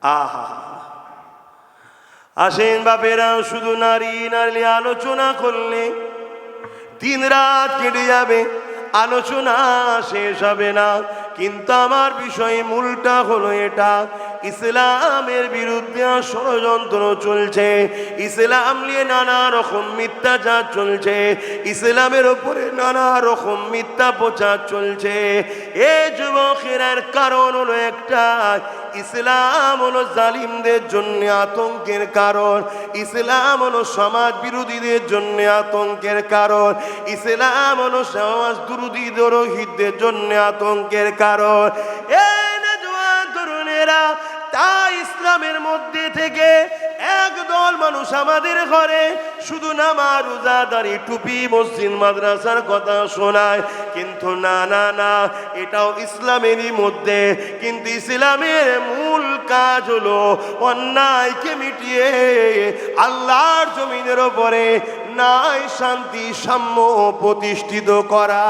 আহা, আসেন বাপেরা, শুধু নারী নারী আলোচনা করলে দিন রাত কেটে যাবে, আলোচনা শেষ হবে না। কিন্তু আমার বিষয় মূলটা হলো এটা, ইসলামের বিরুদ্ধে ষড়যন্ত্র চলছে, ইসলাম নিয়ে নানা রকম মিথ্যাচার চলছে, ইসলামের ওপরে নানা রকম মিথ্যা প্রচার চলছে। এ যুবকের কারণ হলো একটা, ইসলাম হলো জালিমদের জন্য আতঙ্কের কারণ, ইসলাম হলো সমাজ বিরোধীদের জন্য আতঙ্কের কারণ, ইসলাম হলো সমাজ বিরোধী দরহিতদের জন্য আতঙ্কের কারণ। তরুণেরা, তাই ইসলামের মধ্যে থেকে একদল মানুষ আমাদের ঘরে শুধু নামাজ রোজা দাড়ি টুপি মসজিদ মাদ্রাসার কথা শোনায়, কিন্তু না না না, এটাও ইসলামেরই মধ্যে। কিন্তু ইসলামের মূল কাজ হলো অন্যায়কে মিটিয়ে আল্লাহর জমিনের ওপরে ন্যায় শান্তি সাম্য প্রতিষ্ঠিত করা।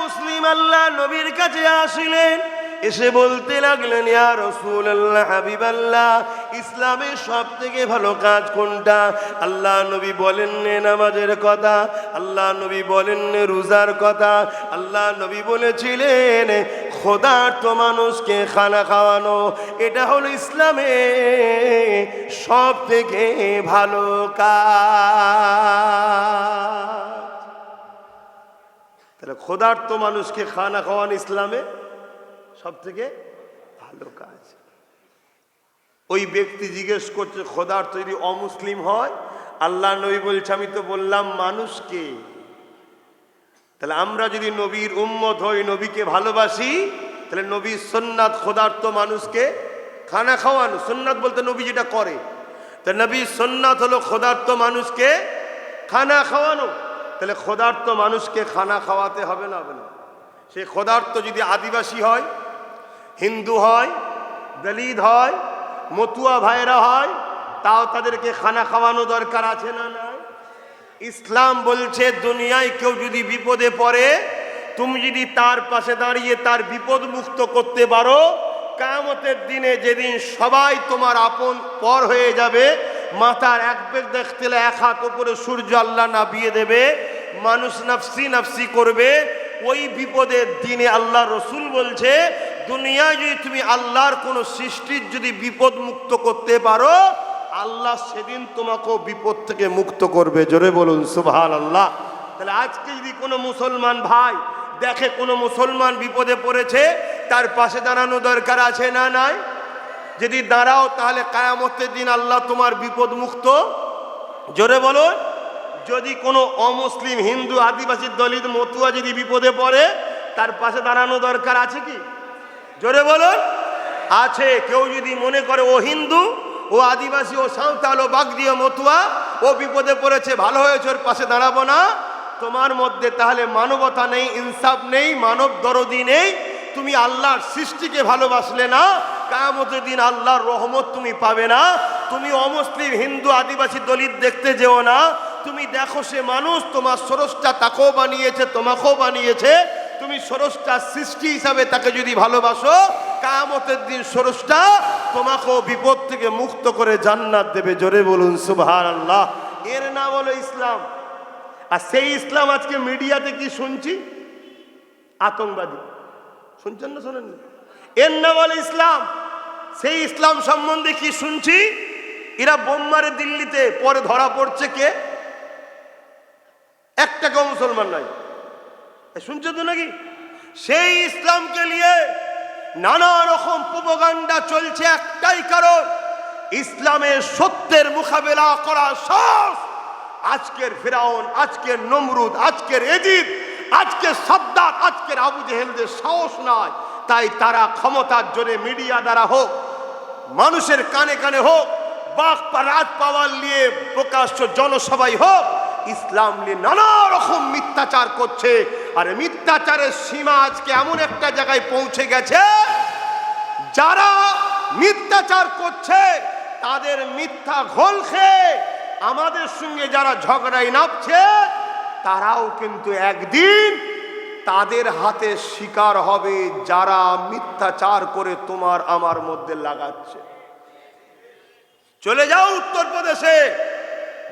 মুসলিম আল্লাহ নবীর কাছে আসিলেন, এসে বলতে লাগলেন, ইয়া রাসূলুল্লাহ, হাবিবাল্লাহ, ইসলামের সব থেকে ভালো কাজ কোনটা? আল্লাহ নবী বলেন নামাজের কথা, আল্লাহ নবী বলেন রোজার কথা, আল্লাহ নবী বলেছিলেন ক্ষুধার্ত মানুষকে খানা খাওয়ানো। এটা হলো ইসলামে সব থেকে ভালো কাজ। তাহলে ক্ষুধার্ত মানুষকে খানা খাওয়ানো ইসলামে সব থেকে ভালো কাজ। ওই ব্যক্তি জিজ্ঞেস করছে, ক্ষুধার্ত যদি অমুসলিম হয়? আল্লাহ নবী বলছে, আমি তো বললাম মানুষকে। তাহলে আমরা যদি নবীর উম্মত হই, নবীকে ভালোবাসি, তাহলে নবীর সুন্নাত ক্ষুধার্ত মানুষকে খানা খাওয়ানো। সুন্নাত বলতে নবী যেটা করে, তা নবীর সুন্নাত হলো ক্ষুধার্ত মানুষকে খানা খাওয়ানো। তাহলে ক্ষুধার্ত মানুষকে খানা খাওয়াতে হবে না? হবে না। সে ক্ষুধার্ত যদি আদিবাসী হয়, হিন্দু হয়, দলিত হয়, মতুয়া ভাইরা হয়, তাও তাদেরকে খানা খাওয়ানো দরকার আছে না? নাই। ইসলাম বলছে দুনিয়ায় কেউ যদি বিপদে পড়ে, তুমি যদি তার পাশে দাঁড়িয়ে তার বিপদ মুক্ত করতে পারো, কিয়ামতের দিনে যেদিন সবাই তোমার আপন পর হয়ে যাবে, মাথার এক বেগ দেখতে এক হাত উপরে সূর্য আল্লাহ নাবিয়ে দেবে, মানুষ নাফসি নাফসি করবে, ওই বিপদের দিনে আল্লাহ রসুল বলছে দুনিয়ায় যদি তুমি আল্লাহর কোনো সৃষ্টির যদি বিপদ মুক্ত করতে পারো, আল্লাহ সেদিন তোমাকেও বিপদ থেকে মুক্ত করবে। জোরে বলুন সুবহানাল্লাহ। তাহলে আজকে যদি কোনো মুসলমান ভাই দেখে কোনো মুসলমান বিপদে পড়েছে, তার পাশে দাঁড়ানো দরকার আছে না? নাই। যদি দাঁড়াও, তাহলে কিয়ামতের দিন আল্লাহ তোমার বিপদ মুক্ত। জোরে বলো। যদি কোনো অমুসলিম হিন্দু আদিবাসী দলিত মতুয়া যদি বিপদে পড়ে, তার পাশে দাঁড়ানো দরকার আছে কি? জোরে বলো। আছে। কেউ যদি মনে করে ও হিন্দু, ও আদিবাসী, ও সাঁওতাল, ও বাগদি, ও মতুয়া, ও বিপদে পড়েছে, ভালো হয়েছে, ওর পাশে দাঁড়াবো না, তোমার মধ্যে তাহলে মানবতা নেই, ইনসাফ নেই, মানব দরদি নেই। তুমি আল্লাহর সৃষ্টিকে ভালোবাসলে না, কিয়ামতের দিন আল্লাহর রহমত তুমি পাবে না। তুমি অমুসলিম হিন্দু আদিবাসী দলিত দেখতে যেও না, তুমি দেখো সে মানুষ, তোমার স্রষ্টা তাকেও বানিয়েছে, তোমাকেও বানিয়েছে। তুমি স্রষ্টার সৃষ্টি হিসাবে তাকে যদি ভালোবাসো, কিয়ামতের দিন স্রষ্টা তোমাকেও বিপদ থেকে মুক্ত করে জান্নাত দেবে। জোরে বলুন সুবহানাল্লাহ। এর নাম হলো ইসলাম। আর সেই ইসলাম আজকে মিডিয়াতে কি শুনছি? আতঙ্কবাদী। শুনছেন না? শোনেন না? এর নাম হলো ইসলাম। সেই ইসলাম সম্বন্ধে কি শুনছি? এরা বোম মারে দিল্লিতে, পরে ধরা পড়ছে কে? একটা কেউ মুসলমান নাই। শুনছো তো নাকি? সেই ইসলামকে নিয়ে নানা রকম প্রোপাগান্ডা চলছে, একটাই কারণ, ইসলামের সত্যের মোকাবেলা করা সাহস আজকের ফিরাউন, আজকের নমরুদ, আজকের এজিদ, আজকের সাদ্দাত, আজকের আবু জেহেলদের সাহস নয়। তাই তারা ক্ষমতার জোরে মিডিয়া দ্বারা হোক, মানুষের কানে কানে হোক, বাক রাত পাওয়ার নিয়ে প্রকাশ্য জনসভায় হোক, ইসলাম নিয়ে নানা রকম মিথ্যাচার করছে। আর মিথ্যাচারের সীমা আজকে এমন একটা জায়গায় পৌঁছে গেছে, যারা মিথ্যাচার করছে তাদের মিথ্যা ঘোল খেয়ে আমাদের সঙ্গে যারা ঝগড়ায় নামছে, তারাও কিন্তু একদিন তাদের হাতে শিকার হবে যারা মিথ্যাচার করে তোমার আমার মধ্যে লাগাচ্ছে। চলে যাও উত্তরপ্রদেশে,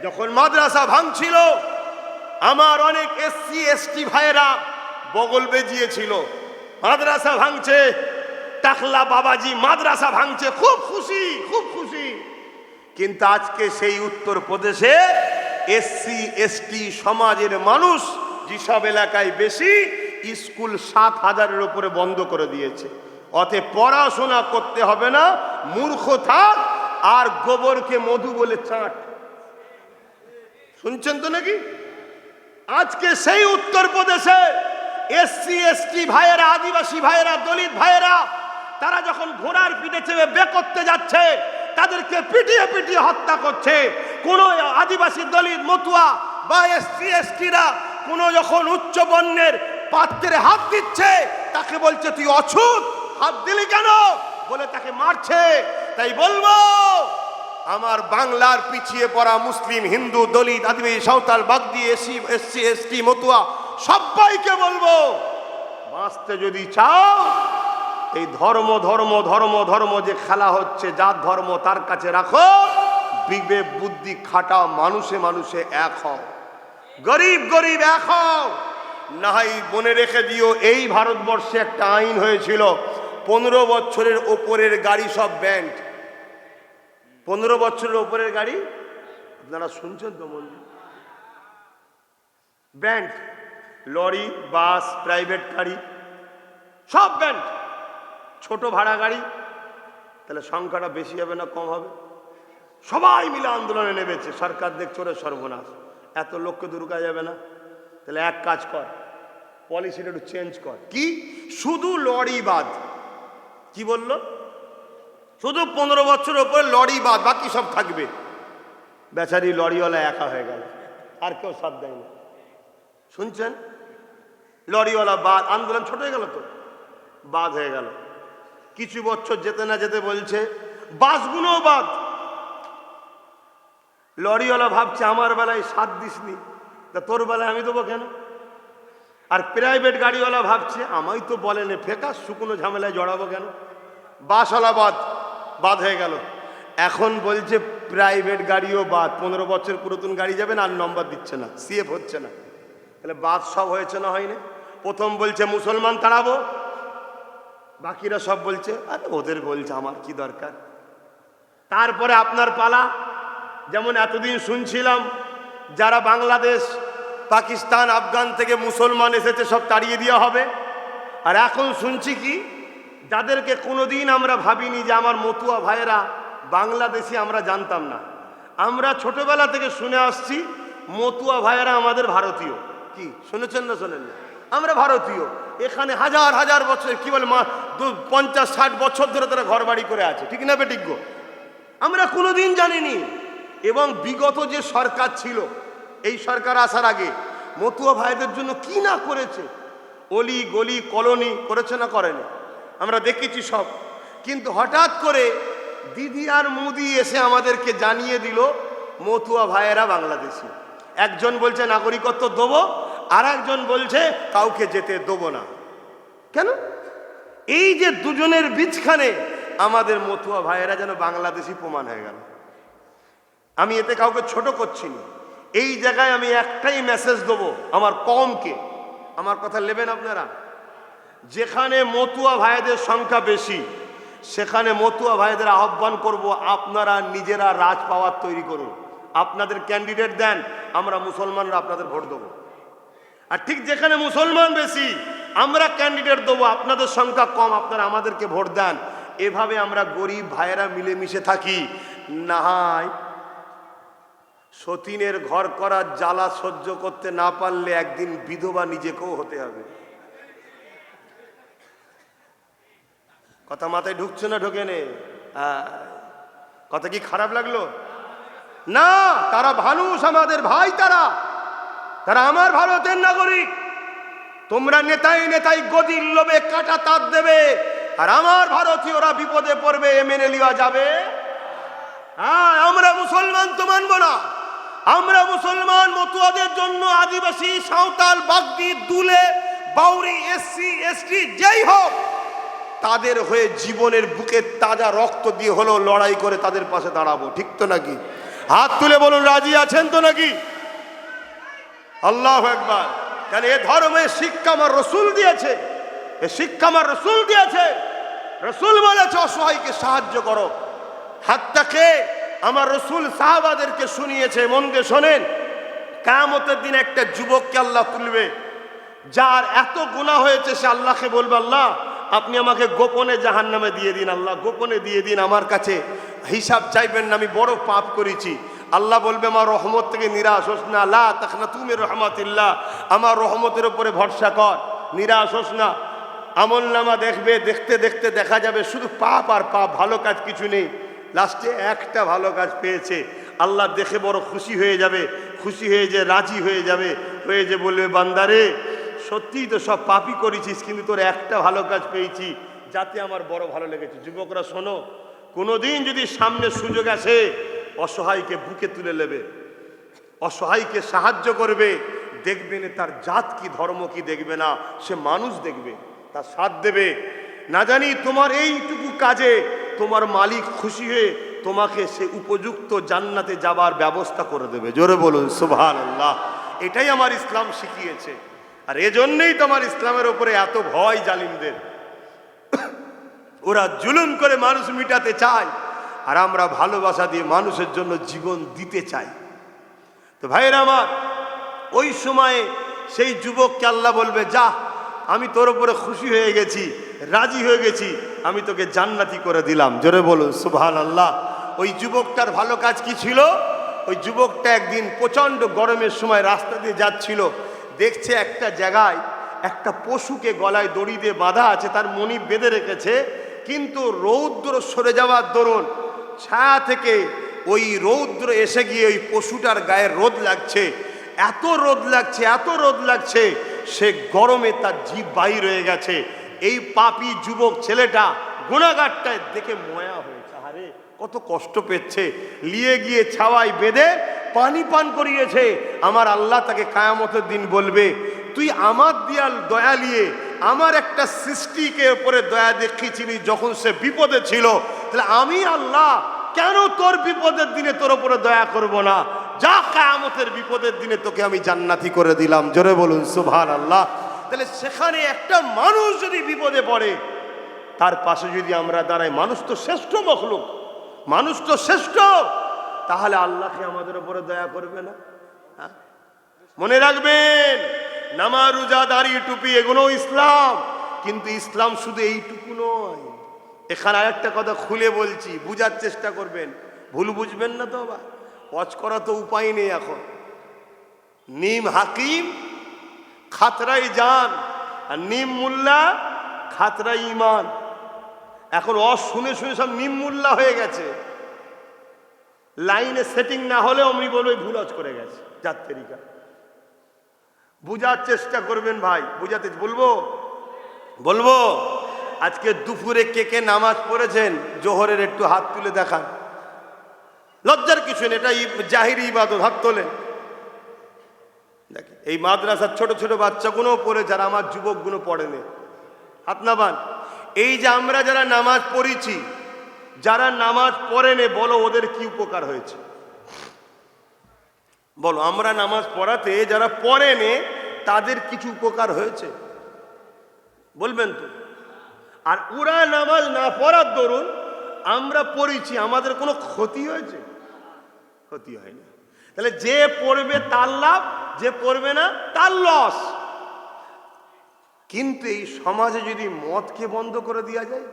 যখন মাদ্রাসা ভাঙছিল আমার অনেক এসসি এসটি ভাইয়েরা বগল বেজিয়েছিল, মাদ্রাসা ভাঙছে, টাকলা বাবাজি মাদ্রাসা ভাঙছে, খুব খুশি খুব খুশি। কিন্তু আজকে সেই উত্তরপ্রদেশে এসসি এসটি সমাজের মানুষ যেসব এলাকায় বেশি, স্কুল 7,000-এর উপরে বন্ধ করে দিয়েছে। অতএব পড়াশোনা করতে হবে না, মূর্খ থাক আর গোবরকে মধু বলে চাট। শুনছেন তো নাকি? আজকে সেই উত্তরপ্রদেশে এসসি এসটি ভাইয়েরা, আদিবাসী ভাইয়েরা, দলিত ভাইয়েরা তারা যখন ঘোড়ার পিঠে চেপে বে করতে যাচ্ছে, তাদেরকে পিটিয়ে পিটিয়ে হত্যা করছে। কোন আদিবাসী, দলিত, মতুয়া বা এসসি এসটিরা কোন যখন উচ্চ বর্ণের পাত্রে হাত দিচ্ছে, তাকে বলছে তুই অছুত, হাত দিলি কেন বলে তাকে মারছে। তাই বলবো আমার বাংলার পিছিয়ে পড়া মুসলিম, হিন্দু, দলিত, আদিবাসী, সাঁওতাল, বাগদি, এসসি এসটি, মতুয়া সবাইকে বলবো, বাঁচতে যদি চাও এই ধর্ম ধর্ম ধর্ম ধর্ম যে খেলা হচ্ছে, যার ধর্ম তার কাছে রাখো, বিবেক বুদ্ধি খাটাও, মানুষে মানুষে এক হও, গরিব গরিব এক হও। না হয় মনে রেখে দিও, এই ভারতবর্ষে একটা আইন হয়েছিল 15 বছরের ওপরের গাড়ি সব ব্যান্ড। 15 বছরের ওপরের গাড়ি, আপনারা শুনছেন তো মন্দির, ব্যান্ড, লরি, বাস, প্রাইভেট গাড়ি সব ব্যান্ড। ছোট ভাড়া গাড়ি, তাহলে সংখ্যাটা বেশি হবে না কম হবে? সবাই মিলে আন্দোলনে নেমেছে, সরকার দেখছে ওরে সর্বনাশ, এত লোককে তো রুকা যাবে না, তাহলে এক কাজ কর, পলিসিটা একটু চেঞ্জ কর। কি? শুধু লরি বাদ। কি বলল? শুধু 15 বছরের উপরে লরি বাদ, বাকি সব থাকবে। বেচারি লরিওয়ালা একা হয়ে গেল, আর কেউ সাথ দেয় না। শুনছেন? লরিওয়ালা বাদ, আন্দোলন ছোট হয়ে গেল তো, বাদ হয়ে গেল। কিছু বছর যেতে না যেতে বলছে বাসগুলোও বাদ। লরিওয়ালা ভাবছে আমার বেলায় সাথ দিসনি, তা তোর বেলায় আমি দেবো কেন? আর প্রাইভেট গাড়িওয়ালা ভাবছে আমায় তো বলেন ফেকা, শুকনো ঝামেলায় জড়াবো কেন? বাসওয়ালা বাদ, বাদ হয়ে গেল। এখন বলছে প্রাইভেট গাড়িও বাদ, 15 বছর পুরাতন গাড়ি যাবেন আর নম্বর দিচ্ছে না, সিএফ হচ্ছে না। তাহলে বাদ সব হয়েছে না হয়নি? প্রথম বলছে মুসলমান তাড়াবো, বাকিরা সব বলছে আরে ওদের বলছে আমার কি দরকার। তারপরে আপনার পালা। যেমন এতদিন শুনছিলাম যারা বাংলাদেশ, পাকিস্তান, আফগান থেকে মুসলমান এসেছে সব তাড়িয়ে দেওয়া হবে। আর এখন শুনছি কি, যাদেরকে কোনোদিন আমরা ভাবিনি যে আমার মতুয়া ভাইয়েরা বাংলাদেশি, আমরা জানতাম না, আমরা ছোটবেলা থেকে শুনে আসছি মতুয়া ভাইয়েরা আমাদের ভারতীয়। কি শুনেছেন না শোনেন না? আমরা ভারতীয়, এখানে হাজার হাজার বছর, কি বলে 50-60 বছর ধরে তারা ঘর বাড়ি করে আছে, ঠিক না বেটিজ্ঞ? আমরা কোনোদিন জানিনি। এবং বিগত যে সরকার ছিল, এই সরকার আসার আগে মতুয়া ভাইদের জন্য কি না করেছে, অলি গলি কলোনি করেছে না করেনি, আমরা দেখেছি সব। কিন্তু হঠাৎ করে দিদি আর মোদি এসে আমাদেরকে জানিয়ে দিল মতুয়া ভাইয়েরা বাংলাদেশি। একজন বলছে নাগরিকত্ব দেবো, আর একজন বলছে কাউকে যেতে দেবো না। কেন? এই যে দুজনের বীজখানে আমাদের মতুয়া ভাইয়েরা যেন বাংলাদেশি প্রমাণ হয়ে গেল। আমি এতে কাউকে ছোট করছি না, এই জায়গায় আমি একটাই মেসেজ দেবো আমার কমকে, আমার কথা নেবেন আপনারা। যেখানে মতুয়া ভাইদের সংখ্যা বেশি, সেখানে মতুয়া ভাইদের আহ্বান করব, আপনারা নিজেরা রাজ পাওয়ার তৈরি করুন, আপনাদের ক্যান্ডিডেট দেন, আমরা মুসলমানরা আপনাদের ভোট দেবো। আর ঠিক যেখানে মুসলমান বেশি, আমরা ক্যান্ডিডেট দেবো, আপনাদের সংখ্যা কম, আপনারা আমাদেরকে ভোট দেন। এভাবে আমরা গরিব ভাইয়েরা মিলেমিশে থাকি। না হয় সতীনের ঘর করার জ্বালা সহ্য করতে না পারলে একদিন বিধবা নিজেকেও হতে হবে। কথা মাথায় ঢুকছে না? ঢোকে নে? কথা কি খারাপ লাগলো? না, তারা মানুষ, আমাদের ভাই, তারা আমার ভারতের নাগরিক। তোমরা নেতাই নেতাই গদির লোভে কাটা তার দেবে, আর আমার ভারতীয়রা বিপদে পড়বে, এ মেনে নেওয়া যাবে? হ্যাঁ, আমরা মুসলমান তো মানব না, আমরা মুসলমান মতুয়াদের জন্য আদিবাসী, সাঁওতাল, বাগদি, দুলে, বাউরি, এসসি, এসটি যেই হোক, তাদের হয়ে জীবনের বুকে তাজা রক্ত দিয়ে হলেও লড়াই করে তাদের পাশে দাঁড়াবো। ঠিক তো নাকি? হাত তুলে বলুন, রাজি আছেন তো নাকি? আল্লাহু আকবার। কেন এ ধর্মের শিক্ষা আমার রসুল দিয়েছে, এ শিক্ষা আমার রসুল দিয়েছে। রসুল বলেছে অসহায়কে সাহায্য করো। হাত্তাকে আমার রসুল সাহাবাদেরকে শুনিয়েছে। মন দিয়ে শোনেন, কিয়ামতের দিন একটা যুবককে আল্লাহ তুলবে, যার এত গুনাহ হয়েছে সে আল্লাহকে বলবে, আল্লাহ আপনি আমাকে গোপনে জাহান্নামে দিয়ে দিন, আল্লাহ গোপনে দিয়ে দিন, আমার কাছে হিসাব চাইবেন না, আমি বড় পাপ করেছি। আল্লাহ বলবে, আমার রহমত থেকে নিরাশ হোস না, লা তাকনাতু মির রাহমাতিল্লাহ, আমার রহমতের উপরে ভরসা কর, নিরাশ হোস না। আমলনামা দেখবে, দেখতে দেখতে দেখা যাবে শুধু পাপ আর পাপ, ভালো কাজ কিছু নেই। লাস্টে একটা ভালো কাজ পেয়েছে, আল্লাহ দেখে বড় খুশি হয়ে যাবে, খুশি হয়ে যে রাজি হয়ে যাবে, হয়ে যে বলবে, বান্দারে সত্যিই তো সব পাপই করেছিস, কিন্তু তোর একটা ভালো কাজ পেয়েছি, যাতে আমার বড় ভালো লেগেছে। যুবকরা শোনো, কোনোদিন যদি সামনে সুযোগ আসে, অসহায়কে বুকে তুলে নেবে, অসহায়কে সাহায্য করবে, দেখবেন তার জাত কি, ধর্ম কি দেখবে না, সে মানুষ দেখবে, তার সাথ দেবে। না জানি তোমার এইটুকু কাজে তোমার মালিক খুশি হয়ে তোমাকে সে উপযুক্ত জান্নাতে যাবার ব্যবস্থা করে দেবে। জোরে বলুন সুবহানাল্লাহ। এটাই আমার ইসলাম শিখিয়েছে। আর এজন্যই তো আমার ইসলামের উপরে এত ভয় জালিমদের। ওরা জুলুম করে মানুষ মিটাতে চায়, আর আমরা ভালোবাসা দিয়ে মানুষের জন্য জীবন দিতে চাই। তো ভাইয়েরা আমার, ওই সময়ে সেই যুবককে আল্লাহ বলবে, যা আমি তোর উপরে খুশি হয়ে গেছি, রাজি হয়ে গেছি, আমি তোকে জান্নাতি করে দিলাম। জোরে বলুন সুবহানাল্লাহ। ওই যুবকটার ভালো কাজ কি ছিল? ওই যুবকটা একদিন প্রচণ্ড গরমের সময় রাস্তা দিয়ে যাচ্ছিল, দেখছে একটা জায়গায় একটা পশুকে গলায় দড়ি দিয়ে বাঁধা আছে, তার মণি বেঁধে রেখেছে, কিন্তু রৌদ্র সরে যাওয়ার দরুন ছায়া থেকে ওই রৌদ্র এসে গিয়ে ওই পশুটার গায়ে রোদ লাগছে, এত রোদ লাগছে, এত রোদ লাগছে, সে গরমে তার জিভ বাহির হয়ে গেছে। এই পাপী যুবক ছেলেটা, গুনাহগারটায় দেখে ময়া হয়েছে, আরে কত কষ্ট পেচ্ছে, নিয়ে গিয়ে ছাওয়ায় বেঁধে পানি পান করিয়েছে। আমার আল্লাহ তাকে কিয়ামতের দিন বলবে, তুই আমার দিয়াল দয়া নিয়ে আমার একটা সৃষ্টিকে উপরে দয়া দেখিয়েছিলি যখন সে বিপদে ছিল, তাহলে আমি আল্লাহ কেন তোর বিপদের দিনে তোর উপরে দয়া করব না? যা, কিয়ামতের বিপদের দিনে তোকে আমি জান্নাতি করে দিলাম। জোরে বলুন সুবহানাল্লাহ। তাহলে সেখানে একটা মানুষ যদি বিপদে পড়ে, তার পাশে যদি আমরা দাঁড়াই, মানুষ তো শ্রেষ্ঠ মখলুক, মানুষ তো শ্রেষ্ঠ, তাহলে আল্লাহকে আমাদের উপরে দয়া করবে না? মনে রাখবেন, নামাজ, রোজা, দাড়ি, টুপি এগুলো ইসলাম, কিন্তু ইসলাম শুধু এইটুকু নয়। এখানে আরেকটা কথা খুলে বলছি, বুঝার চেষ্টা করবেন, ভুল বুঝবেন না তো। আবার ওয়াজ করা তো উপায় নেই এখন। নিম হাকিম খাতরাই জান, আর নিম মুল্লা খাতরাই ইমান। এখন শুনে শুনে সব নিম মুল্লা হয়ে গেছে, লাইনে সেটিং না হলে অমনি বলবে ভুল ওয়াজ করে গেছে। যার তরিকা বুঝার চেষ্টা করবেন ভাই, বুঝাতে বলবো। আজকে দুপুরে কে কে নামাজ পড়েছেন জোহরের, একটু হাত তুলে দেখান। লজ্জার কিছু নেই, এটা জাহিরি ইবাদত, হাত তোলেন। দেখেন, এই মাদ্রাসার ছোট ছোট বাচ্চাগুলো পড়ে, যারা আমার যুবকগুলো পড়েনি, হাত নামান। এই যে আমরা যারা নামাজ পড়েছি, যারা নামাজ পড়েনি, বলো ওদের কি উপকার হয়েছে? বলো, আমরা নামাজ পড়াতে যারা পড়েনি তাদের কিছু উপকার হয়েছে? বলবেন তো। আর ওরা নামাজ না পড়ার দরুন আমরা পড়েছি, আমাদের কোনো ক্ষতি হয়েছে? ক্ষতি হয়নি। তাহলে যে পড়বে তার লাভ, যে পড়বে না তার লস। কিন্তু এই সমাজে যদি মদকে বন্ধ করে দেওয়া যায়,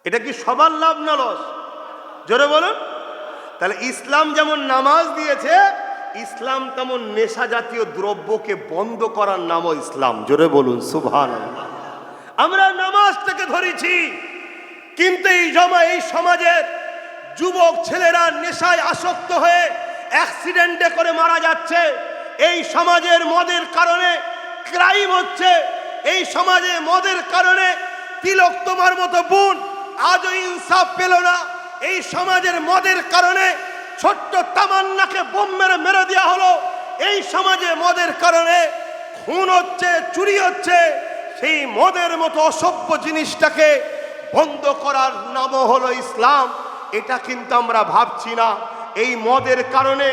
এটা কি সবার লাভ না লস? জোরে বলুন। তাহলে ইসলাম যেমন নামাজ দিয়েছে, ইসলাম তেমন নেশা জাতীয় দ্রব্যকে বন্ধ করার নামও ইসলাম। জোরে বলুন সুবহানাল্লাহ। আমরা নামাজটাকে ধরেছি, কিন্তু এই সমাজের যুবক ছেলেরা নেশায় আসক্ত হয়ে অ্যাক্সিডেন্টে করে মারা যাচ্ছে। এই সমাজের মদের কারণে ক্রাইম হচ্ছে। এই সমাজে মদের কারণে তিলক তোমার মতো বোন আজও ইনসাফ পেল না, এই সমাজের মদের কারণে ছোট্ট তামান্নাকে বোম মেরে মেরে দেওয়া হলো, এই সমাজে মদের কারণে খুন হচ্ছে, চুরি হচ্ছে, সেই মদের মতো অসভ্য জিনিসটাকে বন্ধ করার নাম হলো ইসলাম। এটা কিন্তু আমরা ভাবছি না। এই মদের কারণে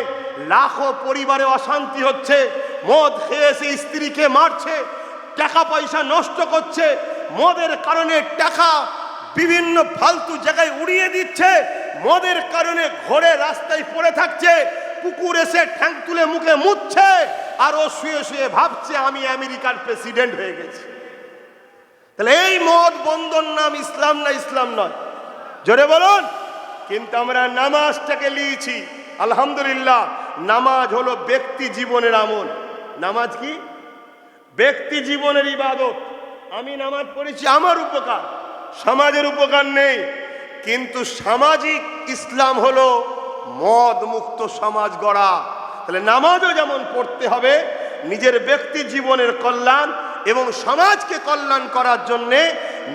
লাখো পরিবারে অশান্তি হচ্ছে, মদ খেয়ে সে স্ত্রীকে মারছে, টাকা পয়সা নষ্ট করছে, মদের কারণে টাকা বিভিন্ন ফালতু জায়গায় উড়িয়ে দিচ্ছে, মদের কারণে ঘোরে রাস্তায় পড়ে থাকছে, কুকুর এসে ঠ্যাং তুলে মুখে মুছছে, আর ও শুয়ে শুয়ে ভাবছে আমি আমেরিকার প্রেসিডেন্ট হয়ে গেছি। তাহলে এই মদ বন্ধন নাম ইসলাম না ইসলাম নয়? জোরে বলুন। কিন্তু আমরা নামাজটাকে নিয়েছি, আলহামদুলিল্লাহ। নামাজ হলো ব্যক্তি জীবনের আমল। নামাজ কি? ব্যক্তি জীবনের ইবাদত। আমি নামাজ পড়েছি আমার উপকার, সমাজের উপকার নেই। কিন্তু সামাজিক ইসলাম হলো মদ মুক্ত সমাজ গড়া। তাহলে নামাজও যেমন পড়তে হবে, নিজের ব্যক্তি জীবনের কল্যাণ এবং সমাজকে কল্যাণ করার জন্যে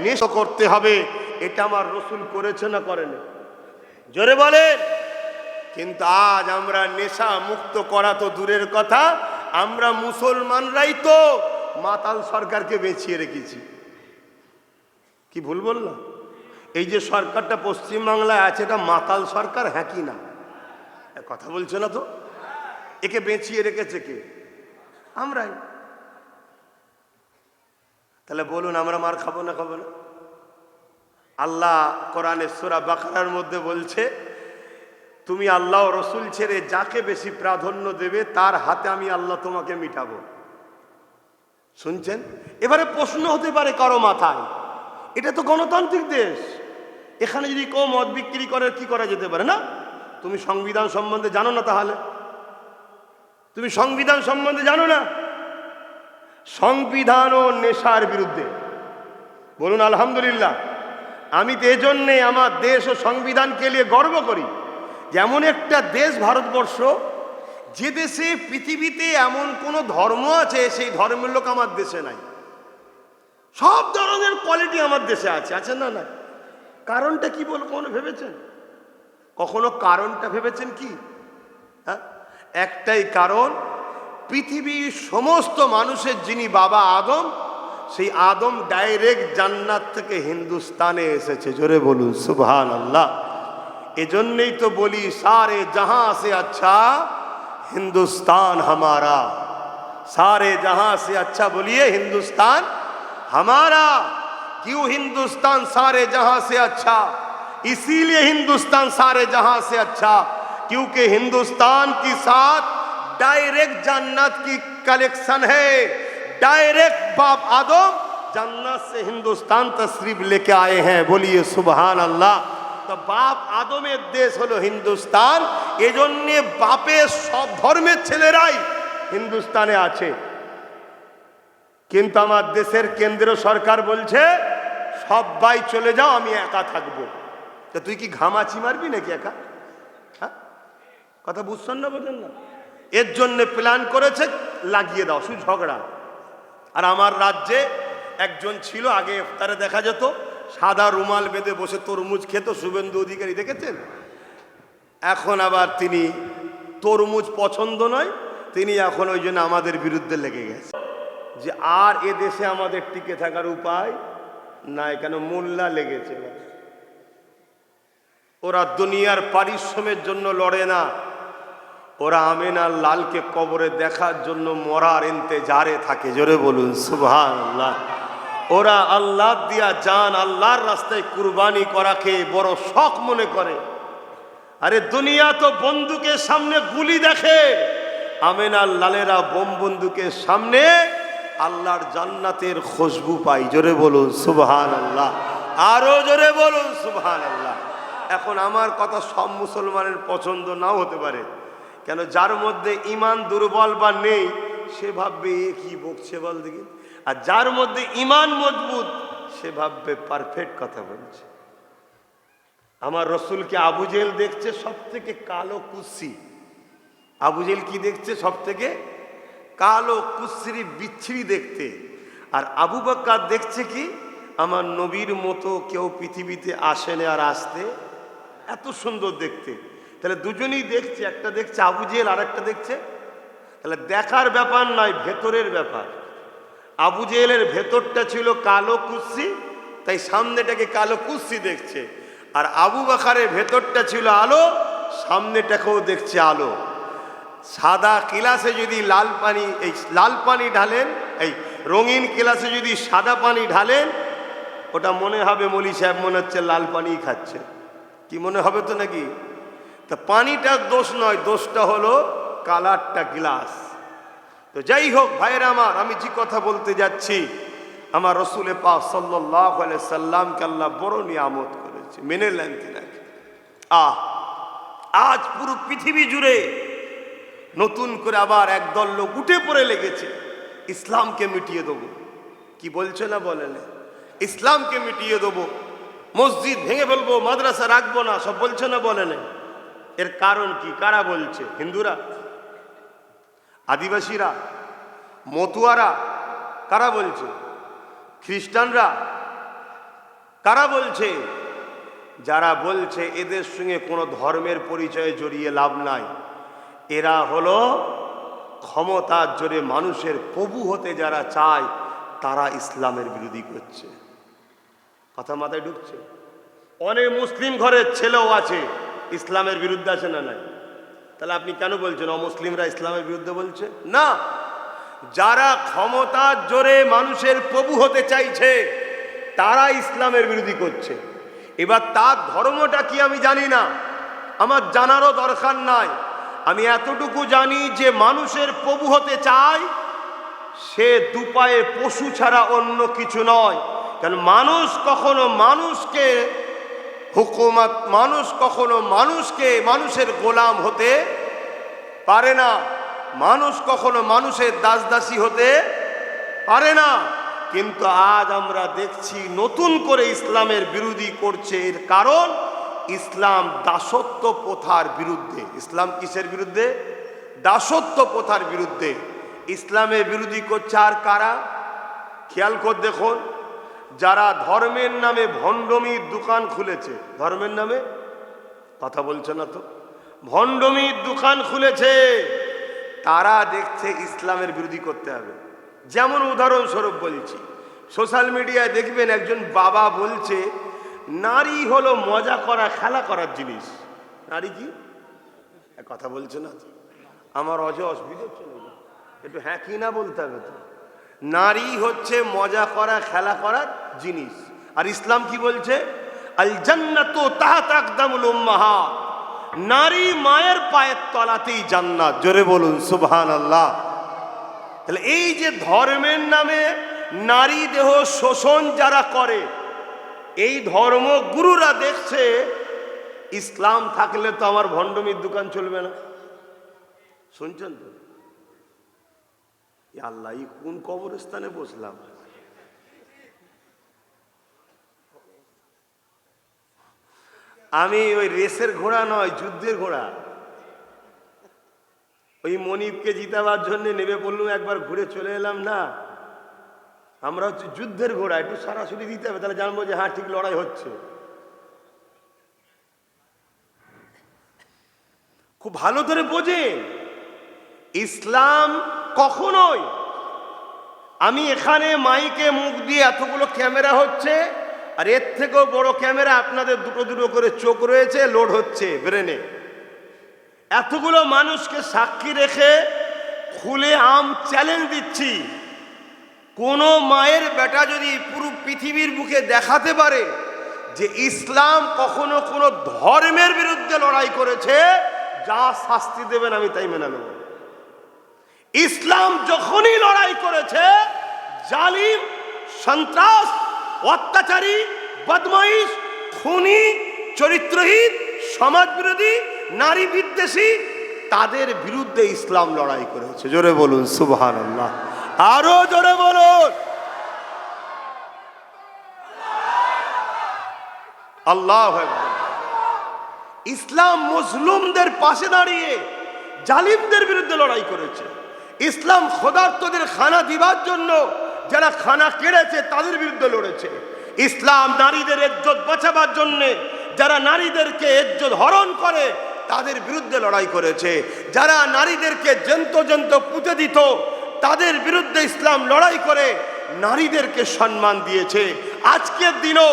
নেশা করতে হবে। এটা আমার রসুল করেছে না করেনি? জোরে বলেন। কিন্তু আজ আমরা নেশা মুক্ত করা তো দূরের কথা, আমরা মুসলমানরাই তো মাতাল সরকারকে বেঁচিয়ে রেখেছি। কি ভুল বললাম? এই যে সরকারটা পশ্চিমবাংলায় আছে, এটা মাতাল সরকার, হ্যাঁ কি না? কথা বলছে না তো? একে বেঁচিয়ে রেখেছে কে? আমরাই। তাহলে বলুন আমরা মার খাবো না খাবো না? আল্লাহ কোরআনে সূরা বাকারার মধ্যে বলছে, তুমি আল্লাহ ও রসুল ছেড়ে যাকে বেশি প্রাধান্য দেবে তার হাতে আমি আল্লাহ তোমাকে মিটাবো। শুনছেন? এবারে প্রশ্ন হতে পারে কারো মাথায়, এটা তো গণতান্ত্রিক দেশ, এখানে যদি কেউ মদ বিক্রি করে কি করা যেতে পারে না? তুমি সংবিধান সম্বন্ধে জানো না? তাহলে তুমি সংবিধান সম্বন্ধে জানো না? সংবিধান ও নেশার বিরুদ্ধে। বলুন আলহামদুলিল্লাহ। আমি তো এজন্যে আমার দেশ ও সংবিধানকে নিয়ে গর্ব করি। যেমন একটা দেশ ভারতবর্ষ, যে দেশে পৃথিবীতে এমন কোনো ধর্ম আছে সেই ধর্মের লোক আমার দেশে নাই। সব ধরনের কোয়ালিটি আমার দেশে আছে, আছে না? না। কারণটা কি বল কখনো ভেবেছেন? কখনো কারণটা ভেবেছেন কি? হ্যাঁ, একটাই কারণ, পৃথিবীর সমস্ত মানুষের যিনি বাবা আদম, সেই আদম ডাইরেক্ট জান্নাত থেকে হিন্দুস্তানে এসেছে। জোরে বলুন সুবহানাল্লাহ। এজন্যই তো বলি সারে জাহাं से अच्छा हिंदुस्तान हमारा, सारे जहां से अच्छा बोलिए हिंदुस्तान हमारा। क्यों हिंदुस्तान सारे जहां से अच्छा? इसीलिए हिंदुस्तान सारे जहां से अच्छा क्योंकि हिंदुस्तान के साथ डायरेक्ट जन्नत की कलेक्शन है। डायरेक्ट बाप आदम जन्नत से हिंदुस्तान तशरीफ लेके आए हैं। बोलिए सुभान अल्लाह। तो बाप आदमेर देश हलो हिंदुस्तान, एजन्य बापेर सब धर्मेर छेलेराई हिंदुस्ताने आछे। किन्तु आमार देशेर केंद्रीय सरकार बोलछे सबाई चले जाओ, आमी एका थाकबो। तो तुई कि घामाचि मारबि नाकि एका? हाँ, कथा बुझছেন না বোঝেন না? এর জন্য প্ল্যান করেছে লাগিয়ে দাও, শুধু ঝগড়া। আর আমার রাজ্যে একজন ছিল, আগে ইফতারে দেখা যেত সাদা রুমাল বেঁধে বসে তরমুজ খেত, শুভেন্দু অধিকারী, দেখেছেন? এখন আবার তিনি তরমুজ পছন্দ নয়, তিনি এখন ওই জন্য আমাদের বিরুদ্ধে লেগে গেছে যে আর এ দেশে আমাদের টিকে থাকার উপায় নাই, কেন মোল্লা লেগেছে। ওরা দুনিয়ার পারিশ্রমের জন্য লড়ে না, ওরা আমিনার লালকে কবরে দেখার জন্য মরার ইন্তেজারে থাকে। জোরে বলুন সুবহানাল্লাহ। ওরা আল্লাহ দিয়া জান আল্লাহর রাস্তায় কুরবানি করাকে বড় শখ মনে করে। আরে দুনিয়া তো বন্দুকের সামনে গুলি দেখে, আমিনার লালেরা বোম বন্দুকের সামনে আল্লাহর জান্নাতের খুশবু পাই। জোরে বলুন সুবহানাল্লাহ, আরো জোরে বলুন সুবহানাল্লাহ। এখন আমার কথা সব মুসলমানের পছন্দ নাও হতে পারে, কেন যার মধ্যে ঈমান দুর্বল বা নেই সে ভাববে এ কি বকছে বল দেখি, আর যার মধ্যে ঈমান মজবুত সে ভাববে পারফেক্ট কথা বলছে। আমার রসুলকে আবু জেহেল দেখছে সব থেকে কালো কুৎসি। আবু জেহেল কি দেখছে? সব থেকে কালো কুৎসি বিচ্ছিরি দেখতে। আর আবু বকর দেখছে কি, আমার নবীর মতো কেউ পৃথিবীতে আসেনি আর আসতে এত সুন্দর দেখতে। তাহলে দুজনেই দেখছে, একটা দেখছে আবু জেহেল আর একটা দেখছে, তাহলে দেখার ব্যাপার নয়, ভেতরের ব্যাপার। আবু জেহেলের ভেতরটা ছিল কালো কুৎসি, তাই সামনেটাকে কালো কুৎসি দেখছে। আর আবু বকরের ভেতরটা ছিল আলো, সামনেটাকেও দেখছে আলো। সাদা গিলাসে যদি লাল পানি, এই লাল পানি ঢালেন, এই রঙিন গিলাসে যদি সাদা পানি ঢালেন, ওটা মনে হবে মলি সাহেব মনে হচ্ছে লাল পানিই খাচ্ছে, কি মনে হবে তো নাকি? তা পানিটার দোষ নয়, দোষটা হলো কালারটা গিলাস। তো যাই হোক ভাইয়েরা আমার, আমি যে কথা বলতে যাচ্ছি, আমার রসুল পাক সাল্লাল্লাহু আলাইহি সাল্লামকে আল্লাহ বড় নিয়ামত করেছে, মেনে নেন তিনাকে। আজ পুরো পৃথিবী জুড়ে নতুন করে আবার একদল লোক উঠে পড়ে লেগেছে, ইসলামকে মিটিয়ে দেবো। কি বলছে না বলে না, ইসলামকে মিটিয়ে দেবো, মসজিদ ভেঙে ফেলবো, মাদ্রাসা রাখবো না, সব বলছে না বলে না। এর কারণ কি? কারা বলছে? হিন্দুরা, আদিবাসীরা, মতুয়ারা? কারা বলছে? খ্রিস্টানরা? কারা বলছে? যারা বলছে এদের সঙ্গে কোনো ধর্মের পরিচয়ে জড়িয়ে লাভ নাই, এরা হলো ক্ষমতার জোরে মানুষের প্রভু হতে যারা চায়, তারা ইসলামের বিরোধী করছে। কথা মাথায় ঢুকছে? অনেক মুসলিম ঘরের ছেলেও আছে ইসলামের বিরুদ্ধে, আছে না নাই? তাহলে আপনি কেন বলছেন অমুসলিমরা ইসলামের বিরুদ্ধে বলছে? না, যারা ক্ষমতার জোরে মানুষের প্রভু হতে চাইছে তারা ইসলামের বিরোধী করছে। এবার তার ধর্মটা কি আমি জানি না, আমার জানারও দরকার নাই। আমি এতটুকু জানি যে মানুষের প্রভু হতে চায় সে দুপায়ে পশু ছাড়া অন্য কিছু নয়। কারণ মানুষ কখনো মানুষকে হুকুমত, মানুষ কখনো মানুষকে মানুষের গোলাম হতে পারে না, মানুষ কখনো মানুষের দাসদাসী হতে পারে না। কিন্তু আজ আমরা দেখছি নতুন করে ইসলামের বিরোধী করছে। এর কারণ ইসলাম দাসত্ব প্রথার বিরুদ্ধে। ইসলাম কিসের বিরুদ্ধে? দাসত্ব প্রথার বিরুদ্ধে। ইসলামের বিরোধী করছে আর কারা? খেয়াল করে দেখুন, যারা ধর্মের নামে ভণ্ডমির দোকান খুলেছে, ধর্মের নামে, কথা বলছে না তো, ভণ্ডমির দোকান খুলেছে, তারা দেখছে ইসলামের বিরোধী করতে হবে। যেমন উদাহরণস্বরূপ বলছি, সোশ্যাল মিডিয়ায় দেখবেন একজন বাবা বলছে নারী হলো মজা করা, খেলা করার জিনিস। নারী কি? কথা বলছে না তো, আমার অসুবিধা হচ্ছে না, একটু হ্যাঁ কি না বলতে হবে তো। নারী হচ্ছে মজা করা, খেলা করার জিনিস। আর ইসলাম কি বলছে? আল জান্নাতু তাহতা আকদামুল উম্মাহাত, নারী মায়ের পায়ের তলাতেই জান্নাত। জোরে বলুন সুবহানাল্লাহ। তাহলে এই যে ধর্মের নামে নারী দেহ শোষণ যারা করে, এই ধর্মগুরুরা দেখছে ইসলাম থাকলে তো আমার ভণ্ডমির দোকান চলবে না। শুনছেন তো? আল্লাহ, এই কোন কবরস্থানে বসলাম? আমি ওই রেসের ঘোড়া নয়, যুদ্ধের ঘোড়া। ওই মনিবকে জিতাবার জন্য নেমে পড়লুম, একবার ঘুরে চলে এলাম না। আমরা হচ্ছে যুদ্ধের ঘোড়া, একটু সরাসরি দিতে হবে, তাহলে জানবো যে হ্যাঁ ঠিক লড়াই হচ্ছে। খুব ভালো করে বোঝেন, ইসলাম কখনোই, আমি এখানে মাইকে মুখ দিয়ে এতগুলো ক্যামেরা হচ্ছে, আর এর থেকেও বড় ক্যামেরা আপনাদের দুটো দুটো করে চোখ রয়েছে, লোড হচ্ছে ব্রেনে। এতগুলো মানুষকে সাক্ষী রেখে খুলে আম চ্যালেঞ্জ দিচ্ছি, কোন মায়ের বেটা যদি পুরো পৃথিবীর বুকে দেখাতে পারে যে ইসলাম কখনো কোনো ধর্মের বিরুদ্ধে লড়াই করেছে, যা শাস্তি দেবেন আমি তাই মেনে নেব। ইসলাম যখনই লড়াই করেছে জালিম, সন্ত্রাস, অত্যাচারী, বদমাইশ, খুনি, চরিত্রহীন, সমাজ বিরোধী, নারী বিদ্বেষী, তাদের বিরুদ্ধে ইসলাম লড়াই করেছে। জোরে বলুন সুবহানাল্লাহ, আরো জোরে বলুন আল্লাহু আকবার। ইসলাম মুসলিমদের পাশে দাঁড়িয়ে জালিমদের বিরুদ্ধে লড়াই করেছে। ইসলাম খোদার্তদের খানা দিবার জন্য যারা খানা কেড়েছে তাদের বিরুদ্ধে লড়েছে। ইসলাম নারীদের ইজ্জত বাঁচাবার জন্য যারা নারীদেরকে ইজ্জত হরণ করে তাদের বিরুদ্ধে লড়াই করেছে, যারা নারীদেরকে জন্ত জন্ত পুঁতে দিত তাদের বিরুদ্ধে ইসলাম লড়াই করে নারীদেরকে সম্মান দিয়েছে। আজকের দিনও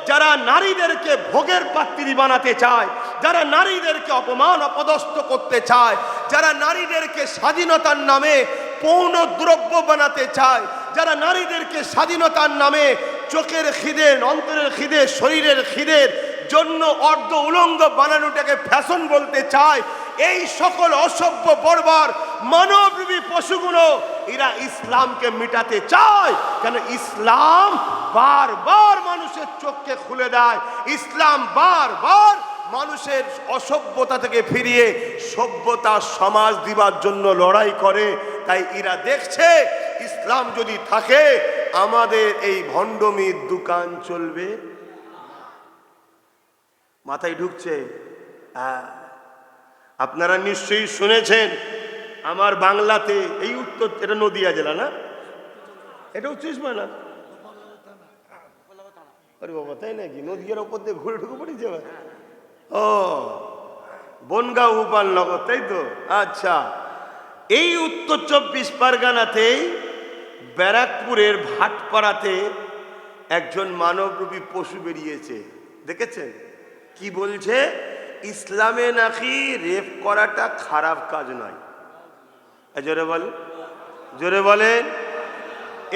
যারা নারীদেরকে ভোগের পাত্রী বানাতে চায়, যারা নারীদেরকে অপমান অপদস্থ করতে চায়, যারা নারীদেরকে স্বাধীনতার নামে পৌন দ্রব্য বানাতে চায়, যারা নারীদেরকে স্বাধীনতার নামে চোখের খিদে, অন্তরের খিদে, শরীরের খিদের জন্য অর্ধ উলঙ্গ বানানোটাকে ফ্যাশন বলতে চায়, এই সকল অসভ্য বর্বর মানবরূপী পশুগুলো এরা ইসলামকে মিটাতে চায়। কেন? ইসলাম বারবার মানুষের চোখকে খুলে দেয়, ইসলাম বারবার মানুষের অসভ্যতা থেকে ফিরিয়ে সভ্যতা সমাজ দিবার জন্য লড়াই করে। তাই এরা দেখছে ইসলাম যদি থাকে আমাদের এই ভণ্ডমির দোকান চলবে। মাথায় ঢুকছে? আপনারা নিশ্চয়ই শুনেছেন আমার বাংলাতে, এই উত্তর, এটা নদিয়া জেলা না, এটা উচ্চিস না? আরে বাবা, তাই নাকি? নদিয়ার ওপর দিয়ে ঘুরে ঢুকে পড়েছে। ও, বনগাঁও গোপালনগর, তাই তো? আচ্ছা, এই উত্তর 24 পরগনাতেই ব্যারাকপুরের ভাটপাড়াতে একজন মানবরূপী পশু বেরিয়েছে, দেখেছেন? কি বলছে? ইসলামে নাকি রেপ করাটা খারাপ কাজ নয়। জোরে বলেন, জোরে বলেন।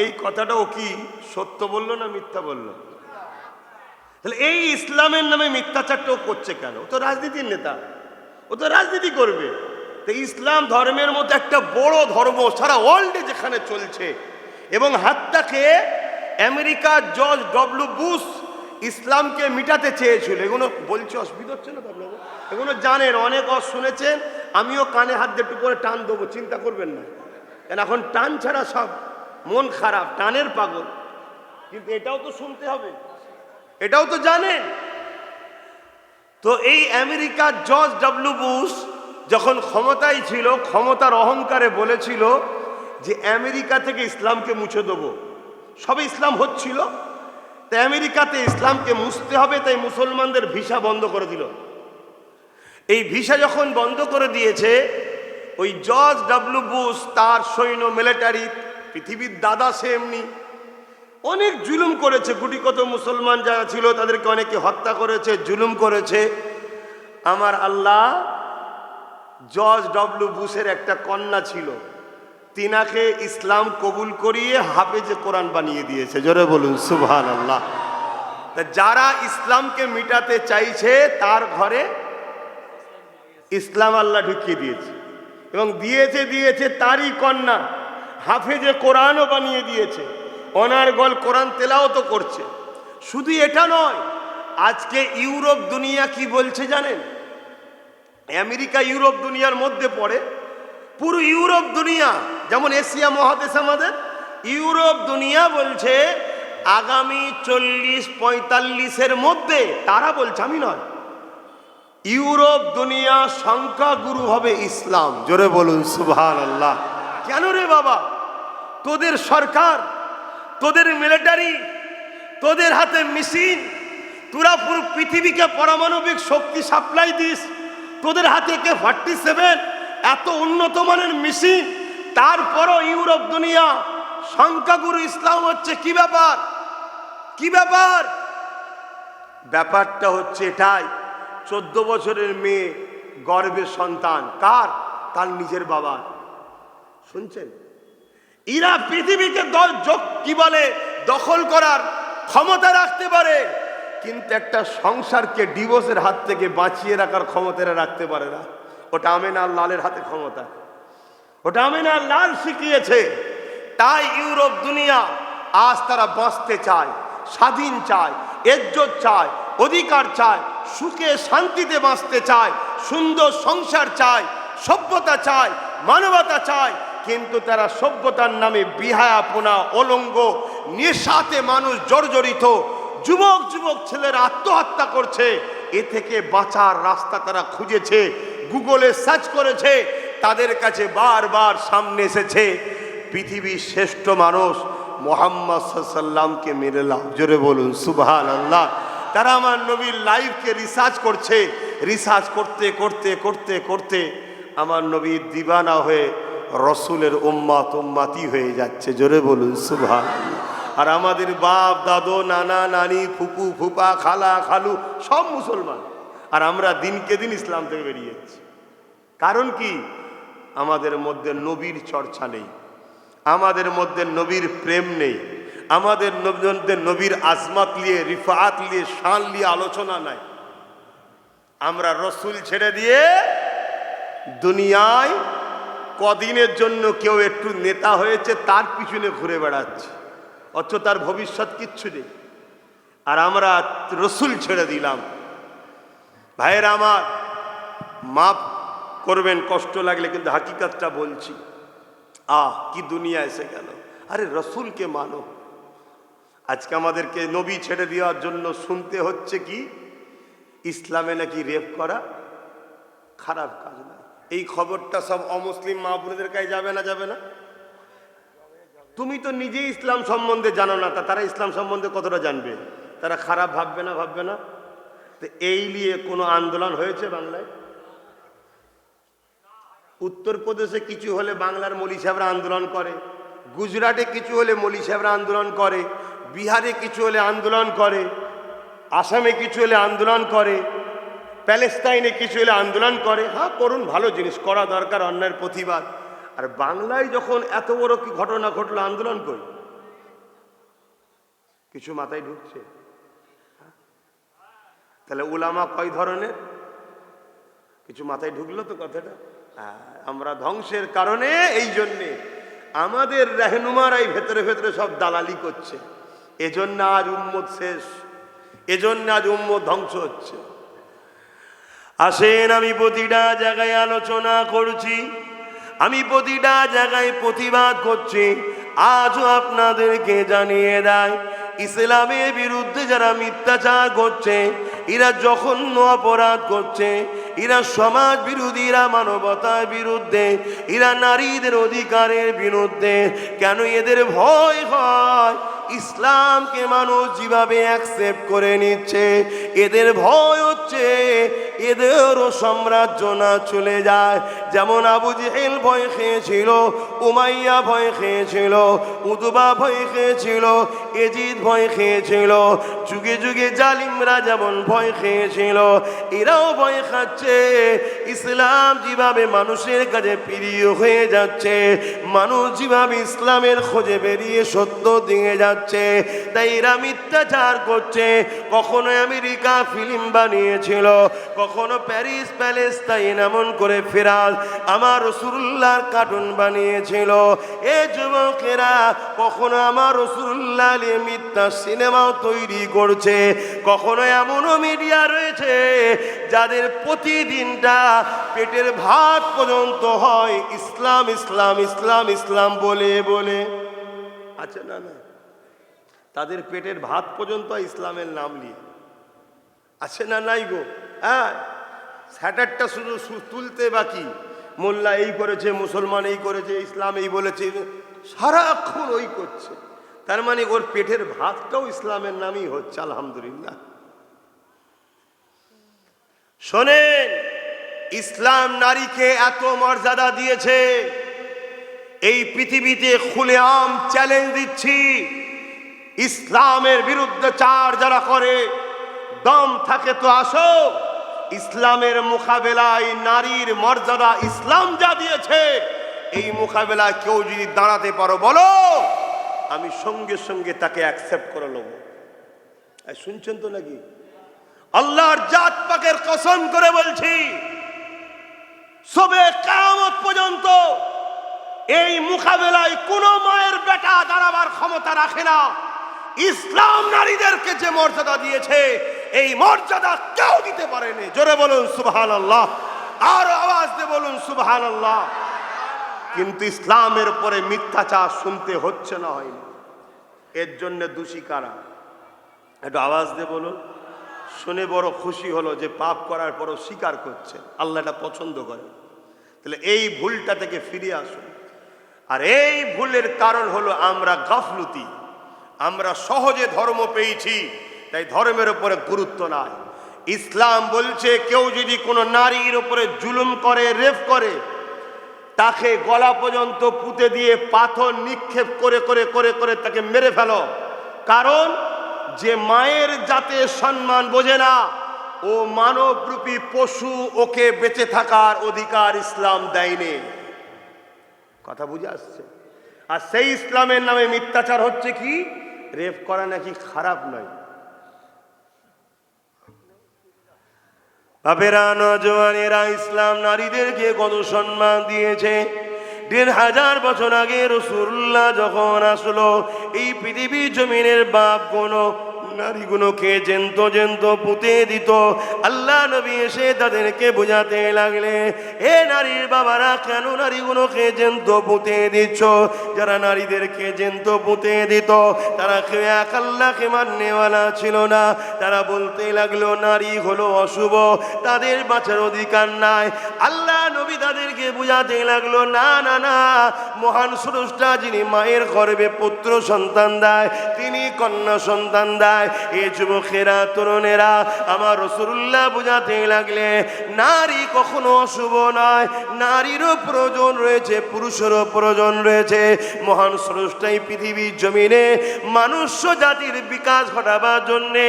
এই কথাটা ও কি সত্য বললো না মিথ্যা বললো? তাহলে এই ইসলামের নামে মিথ্যাচারটা ও করছে কেন? ও তো রাজনীতির নেতা, ও তো রাজনীতি করবে। তো ইসলাম ধর্মের মধ্যে একটা বড় ধর্ম সারা ওয়ার্ল্ডে যেখানে চলছে, এবং হাত্তাকে আমেরিকার জর্জ ডব্লিউ বুশ ইসলামকে মিটাতে চেয়েছিল। এগুলো বলছে, অসুবিধা হচ্ছে না তো আপনাদের? এগুলো জানেন, অনেক শুনেছেন। আমিও কানে হাত দিয়ে একটু করে টান দেবো, চিন্তা করবেন না। কেন এখন টান ছাড়া সব মন খারাপ, টানের পাগল। কিন্তু এটাও তো শুনতে হবে, এটাও তো জানেন। তো এই আমেরিকার জর্জ ডব্লিউ বুশ যখন ক্ষমতায় ছিল, ক্ষমতার অহংকারে বলেছিল যে আমেরিকা থেকে ইসলামকে মুছে দেবো। সবে ইসলাম হচ্ছিল, তাই আমেরিকাতে ইসলামকে মুছতে হবে, তাই মুসলমানদের ভিসা বন্ধ করে দিল। এই ভিসা যখন বন্ধ করে দিয়েছে, ওই জর্জ ডব্লিউ বুশ তার সৈন্য মিলিটারি, পৃথিবীর দাদা সে, এমনি অনেক জুলুম করেছে। গুটি কত মুসলমান যারা ছিল তাদেরকে অনেকে হত্যা করেছে, জুলুম করেছে। আমার আল্লাহ জর্জ ডব্লিউ বুশের একটা কন্যা ছিল, তিনাকে ইসলাম কবুল করিয়ে হাফেজে কোরআন বানিয়ে দিয়েছে। জোরে বলুন সুবহানাল্লাহ। যারা ইসলামকে মিটাতে চাইছে তার ঘরে ইসলাম আল্লাহ ঢুকিয়ে দিয়েছে, এবং দিয়েছে তারই কন্যা হাফেজে কোরআনও বানিয়ে দিয়েছে, অনার্গল কোরআন তেলাওয়াত করছে। শুধু এটা নয়, আজকে ইউরোপ দুনিয়া কি বলছে জানেন? আমেরিকা ইউরোপ দুনিয়ার মধ্যে পড়ে। পুরো ইউরোপ দুনিয়া, যেমন এশিয়া মহাদেশ আমাদের, ইউরোপ দুনিয়া বলছে আগামী 40-45-এর মধ্যে, তারা বলছে, আমি নয়, ইউরোপ দুনিয়া সংখ্যাগুরু হবে ইসলাম। জোরে বলুন সুবহানাল্লাহ। কেন রে বাবা? তোদের সরকার, তোদের মিলিটারি, তোদের হাতে মেশিন, তোরা পুরো পৃথিবীকে পারমাণবিক শক্তি সাপ্লাই দিস, তোদের হাতে K-47, এত উন্নত মানের মেশিন, তারপরও ইউরোপ দুনিয়া সংখ্যাগুরু ইসলাম হচ্ছে। কি ব্যাপার? কি ব্যাপার? ব্যাপারটা হচ্ছে এটাই, 14 বছরের মেয়ে গর্ভের সন্তান কার? তার নিজের বাবার। শুনছেন? এরা পৃথিবীকে কি বলে দখল করার ক্ষমতা রাখতে পারে, কিন্তু একটা সংসারকে ডিভোর্সের হাত থেকে বাঁচিয়ে রাখার ক্ষমতা রাখতে পারে না। ওটা আমিনার লালের হাতে ক্ষমতা, ওটা আমিনার লাল শিখিয়েছে। তাই ইউরোপ দুনিয়া আজ তারা বাঁচতে চায়, স্বাধীন চায়, ইজ্জত চায়, অধিকার চায়, সুখে শান্তিতে বাঁচতে চায়, সুন্দর সংসার চায়, সভ্যতা চায়, মানবতা চায়। কিন্তু তারা সভ্যতার নামে বিহায়াপনা, অলঙ্গ, নেশাতে মানুষ জর্জরিত, যুবক ছেলেরা আত্মহত্যা করছে। এ থেকে বাঁচার রাস্তা তারা খুঁজেছে, গুগলে সার্চ করেছে, তাদের কাছে বারবার সামনে এসেছে পৃথিবীর শ্রেষ্ঠ মানুষ মুহাম্মদ সাল্লাল্লাহু আলাইহি ওয়াসাল্লামকে মেনে নাও। জোরে বলুন সুবহানাল্লাহ। তারা আমার নবীর লাইফকে রিসার্চ করছে, রিসার্চ করতে করতে করতে করতে আমার নবীর দিবানা হয়ে রসুলের উম্মত উম্মাতি হয়ে যাচ্ছে। জোরে বলুন সুবহানাল্লাহ। আর আমাদের বাপ দাদু নানা নানি ফুপু ফুপা খালা খালু সব মুসলমান, আর আমরা দিনকে দিন ইসলাম থেকে বেরিয়ে যাচ্ছি। কারণ কি? আমাদের মধ্যে নবীর চর্চা নেই, আমাদের মধ্যে নবীর প্রেম নেই, আমাদের মধ্যে নবীর আজমত নিয়ে রিফাত নিয়ে শান নিয়ে আলোচনা নাই। আমরা রসুল ছেড়ে দিয়ে দুনিয়ায় কদিনের জন্য কেউ একটু নেতা হয়েছে তার পিছনে ঘুরে বেড়াচ্ছে, অথচ তার ভবিষ্যৎ কিচ্ছু নেই। আর আমরা রসুল ছেড়ে দিলাম। ভাইয়েরা আমার, মাফ করবেন কষ্ট লাগলে, কিন্তু হাকিকতটা বলছি। কি দুনিয়া এসে গেল। আরে রসুলকে মানো। আজকে আমাদেরকে নবী ছেড়ে দেওয়ার জন্য শুনতে হচ্ছে কি ইসলামে নাকি রেপ করা খারাপ কাজ না। এই খবরটা সব অমুসলিম মা বোনদের কাছে যাবে না? যাবে না? তুমি তো নিজেই ইসলাম সম্বন্ধে জানো না, তারা ইসলাম সম্বন্ধে কতটা জানবে? তারা খারাপ ভাববে না? ভাববে না? তো এই নিয়ে কোনো আন্দোলন হয়েছে বাংলায়? উত্তরপ্রদেশে কিছু হলে বাংলার মৌলী সাহেবরা আন্দোলন করে, গুজরাটে কিছু হলে মৌলী সাহেবরা আন্দোলন করে, বিহারে কিছু হলে আন্দোলন করে, আসামে কিছু হলে আন্দোলন করে, প্যালেস্তাইনে কিছু হলে আন্দোলন করে। হ্যাঁ, করুন, ভালো জিনিস, করা দরকার, অন্যায়ের প্রতিবাদ। আর বাংলায় যখন এত বড় কি ঘটনা ঘটলো, আন্দোলন করি? কিছু মাথায় ঢুকছে? তাহলে উলামা কয় ধরনের? কিছু মাথায় ঢুকলো তো কথাটা? আমরা ধ্বংসের কারণে, এই জন্যে আমাদের রাহনুমারাই ভেতরে ভেতরে সব দালালি করছে। এজন্য আজ উম্মত শেষ, এজন্য আজ উম্মত ধ্বংস হচ্ছে। আসেন, আমি প্রতিটা জায়গায় আলোচনা করছি, আমি প্রতিটা জায়গায় প্রতিবাদ করছি। আজও আপনাদেরকে জানিয়ে দেয়, ইসলামের বিরুদ্ধে যারা মিথ্যাচার করছে, এরা জঘন্য অপরাধ করছে, এরা সমাজ বিরোধী, এরা মানবতার বিরুদ্ধে, এরা নারীদের অধিকারের বিরুদ্ধে। কেন এদের ভয় হয়? ইসলামকে মানুষ যেভাবে অ্যাকসেপ্ট করে নিচ্ছে, এদের ভয় হচ্ছে এদেরও সাম্রাজ্য না চলে যায়। যেমন আবু জেহেল ভয় খেয়েছিল, উমাইয়া ভয় খেয়েছিল, উতবা ভয় খেয়েছিল, এজিদ ভয় খেয়েছিল, যুগে যুগে জালিমরা যেমন ভয় খেয়েছিল, এরাও ভয় খাচ্ছে। ইসলাম যেভাবে মানুষের কাছে প্রিয় হয়ে যাচ্ছে, মানুষ যেভাবে ইসলামের খোঁজে বেরিয়ে সত্য দিয়ে যাচ্ছে, তাই এরা মিথ্যাচার করছে। কখনো আমেরিকা ফিল্ম বানিয়েছিল, কখনো প্যারিস প্যালেস্তাইন এমন করে ফিরাজ আমার রাসূলুল্লাহর কার্টুন বানিয়েছিল। এ যুবকেরা, কখনো আমার রাসূলুল্লাহ নিয়ে মিথ্যা সিনেমাও তৈরি করছে। কখনো এমনও মিডিয়া রয়েছে যাদের প্রতিদিনটা পেটের ভাত পর্যন্ত হয় ইসলাম ইসলাম ইসলাম ইসলাম বলে বলে। আচ্ছা, না না, তাদের পেটের ভাত পর্যন্ত ইসলামের নাম নিয়ে আছে না? নাই গো। হ্যাঁ, স্যাটারটা শুধু তুলতে বাকি, মোল্লা এই করেছে, মুসলমান এই করেছে, ইসলাম এই বলেছে, সারাক্ষণ ওই করছে। তার মানে ওর পেটের ভাতটাও ইসলামের নামই হচ্ছে। আলহামদুলিল্লাহ। শোনেন, ইসলাম নারীকে এত মর্যাদা দিয়েছে, এই পৃথিবীতে খুলেআম চ্যালেঞ্জ দিচ্ছি, ইসলামের বিরুদ্ধে চার যারা করে, দম থাকে তো আসো, ইসলামের মোকাবেলায় নারীর মর্যাদা ইসলাম যা দিয়েছে, এই মোকাবেলায় কেউ যদি দাঁড়াতে পারো বলো, আমি সঙ্গে সঙ্গে তাকে অ্যাকসেপ্ট করে নেব। শুনছেন তো নাকি? আল্লাহর জাত পাকের কসম করে বলছি, সবে কিয়ামত পর্যন্ত এই মোকাবেলায় কোনো মায়ের বেটা দাঁড়াবার ক্ষমতা রাখে না। ইসলাম নারীদেরকে যে মর্যাদা দিয়েছে, এই মর্যাদা কেউ দিতে পারেনি। জোরে বলুন সুবহানাল্লাহ, আর আওয়াজ দিয়ে বলুন সুবহানাল্লাহ। কিন্তু ইসলামের উপরে মিথ্যাচার শুনতে হচ্ছে না, হয়নি। এর জন্য দোষী কারা? একটু আওয়াজ দিয়ে বলুন। শুনে বড় খুশি হলো যে পাপ করার পরও স্বীকার করছে, আল্লাহ এটা পছন্দ করে। তাহলে এই ভুলটা থেকে ফিরে আসুন। আর এই ভুলের কারণ হলো আমরা গাফলতি, আমরা সহজে ধর্ম পেয়েছি, তাই ধর্মের উপরে গুরুত্ব নাই। ইসলাম বলছে কেউ যদি কোনো নারীর উপরে জুলুম করে, রেপ করে, তাকে গলা পর্যন্ত পুঁতে দিয়ে পাথর নিক্ষেপ করে করে করে করে তাকে মেরে ফেলো। কারণ যে মায়ের জাতে সম্মান বোঝে না, ও মানবরূপী পশু, ওকে বেঁচে থাকার অধিকার ইসলাম দেয়নি। কথা বুঝে আসছে? আর সেই ইসলামের নামে মিথ্যাচার হচ্ছে কি, রেপ করা নাকি খারাপ নয়। বাপেরা, নওজওয়ানেরা, ইসলাম নারীদেরকে কত সম্মান দিয়েছে। ১,৫০০ বছর আগে রাসূলুল্লাহ যখন আসলো এই পৃথিবীর জমিনের বাপগুলো নারীগুলোকে জ্যান্ত জ্যান্ত পুঁতে দিত। আল্লাহ নবী এসে তাদেরকে বোঝাতে লাগলে, এ নারীর বাবারা, কেন নারীগুলোকে জ্যান্ত পুঁতে দিচ্ছ? যারা নারীদেরকে জ্যান্ত পুঁতে দিত তারা কেউ এক আল্লাহকে মাননেওয়ালা ছিল না। তারা বলতে লাগলো নারী হলো অশুভ, তাদের বাঁচার অধিকার নাই। আল্লাহ নবী তাদেরকে বোঝাতে লাগলো, না না না, মহান স্রষ্টা যিনি মায়ের গর্ভে পুত্র সন্তান দেয়, তিনি কন্যা সন্তান দেয়। এ যুবকেরা, তরুণেরা, আমার রাসূলুল্লাহ বুঝাতে লাগলে নারী কখনো অশুভ নয়। নারীরও প্রয়োজন রয়েছে, পুরুষেরও প্রয়োজন রয়েছে। মহান স্রষ্টাই পৃথিবীর জমিনে মনুষ্য জাতির বিকাশ ঘটাবার জন্যে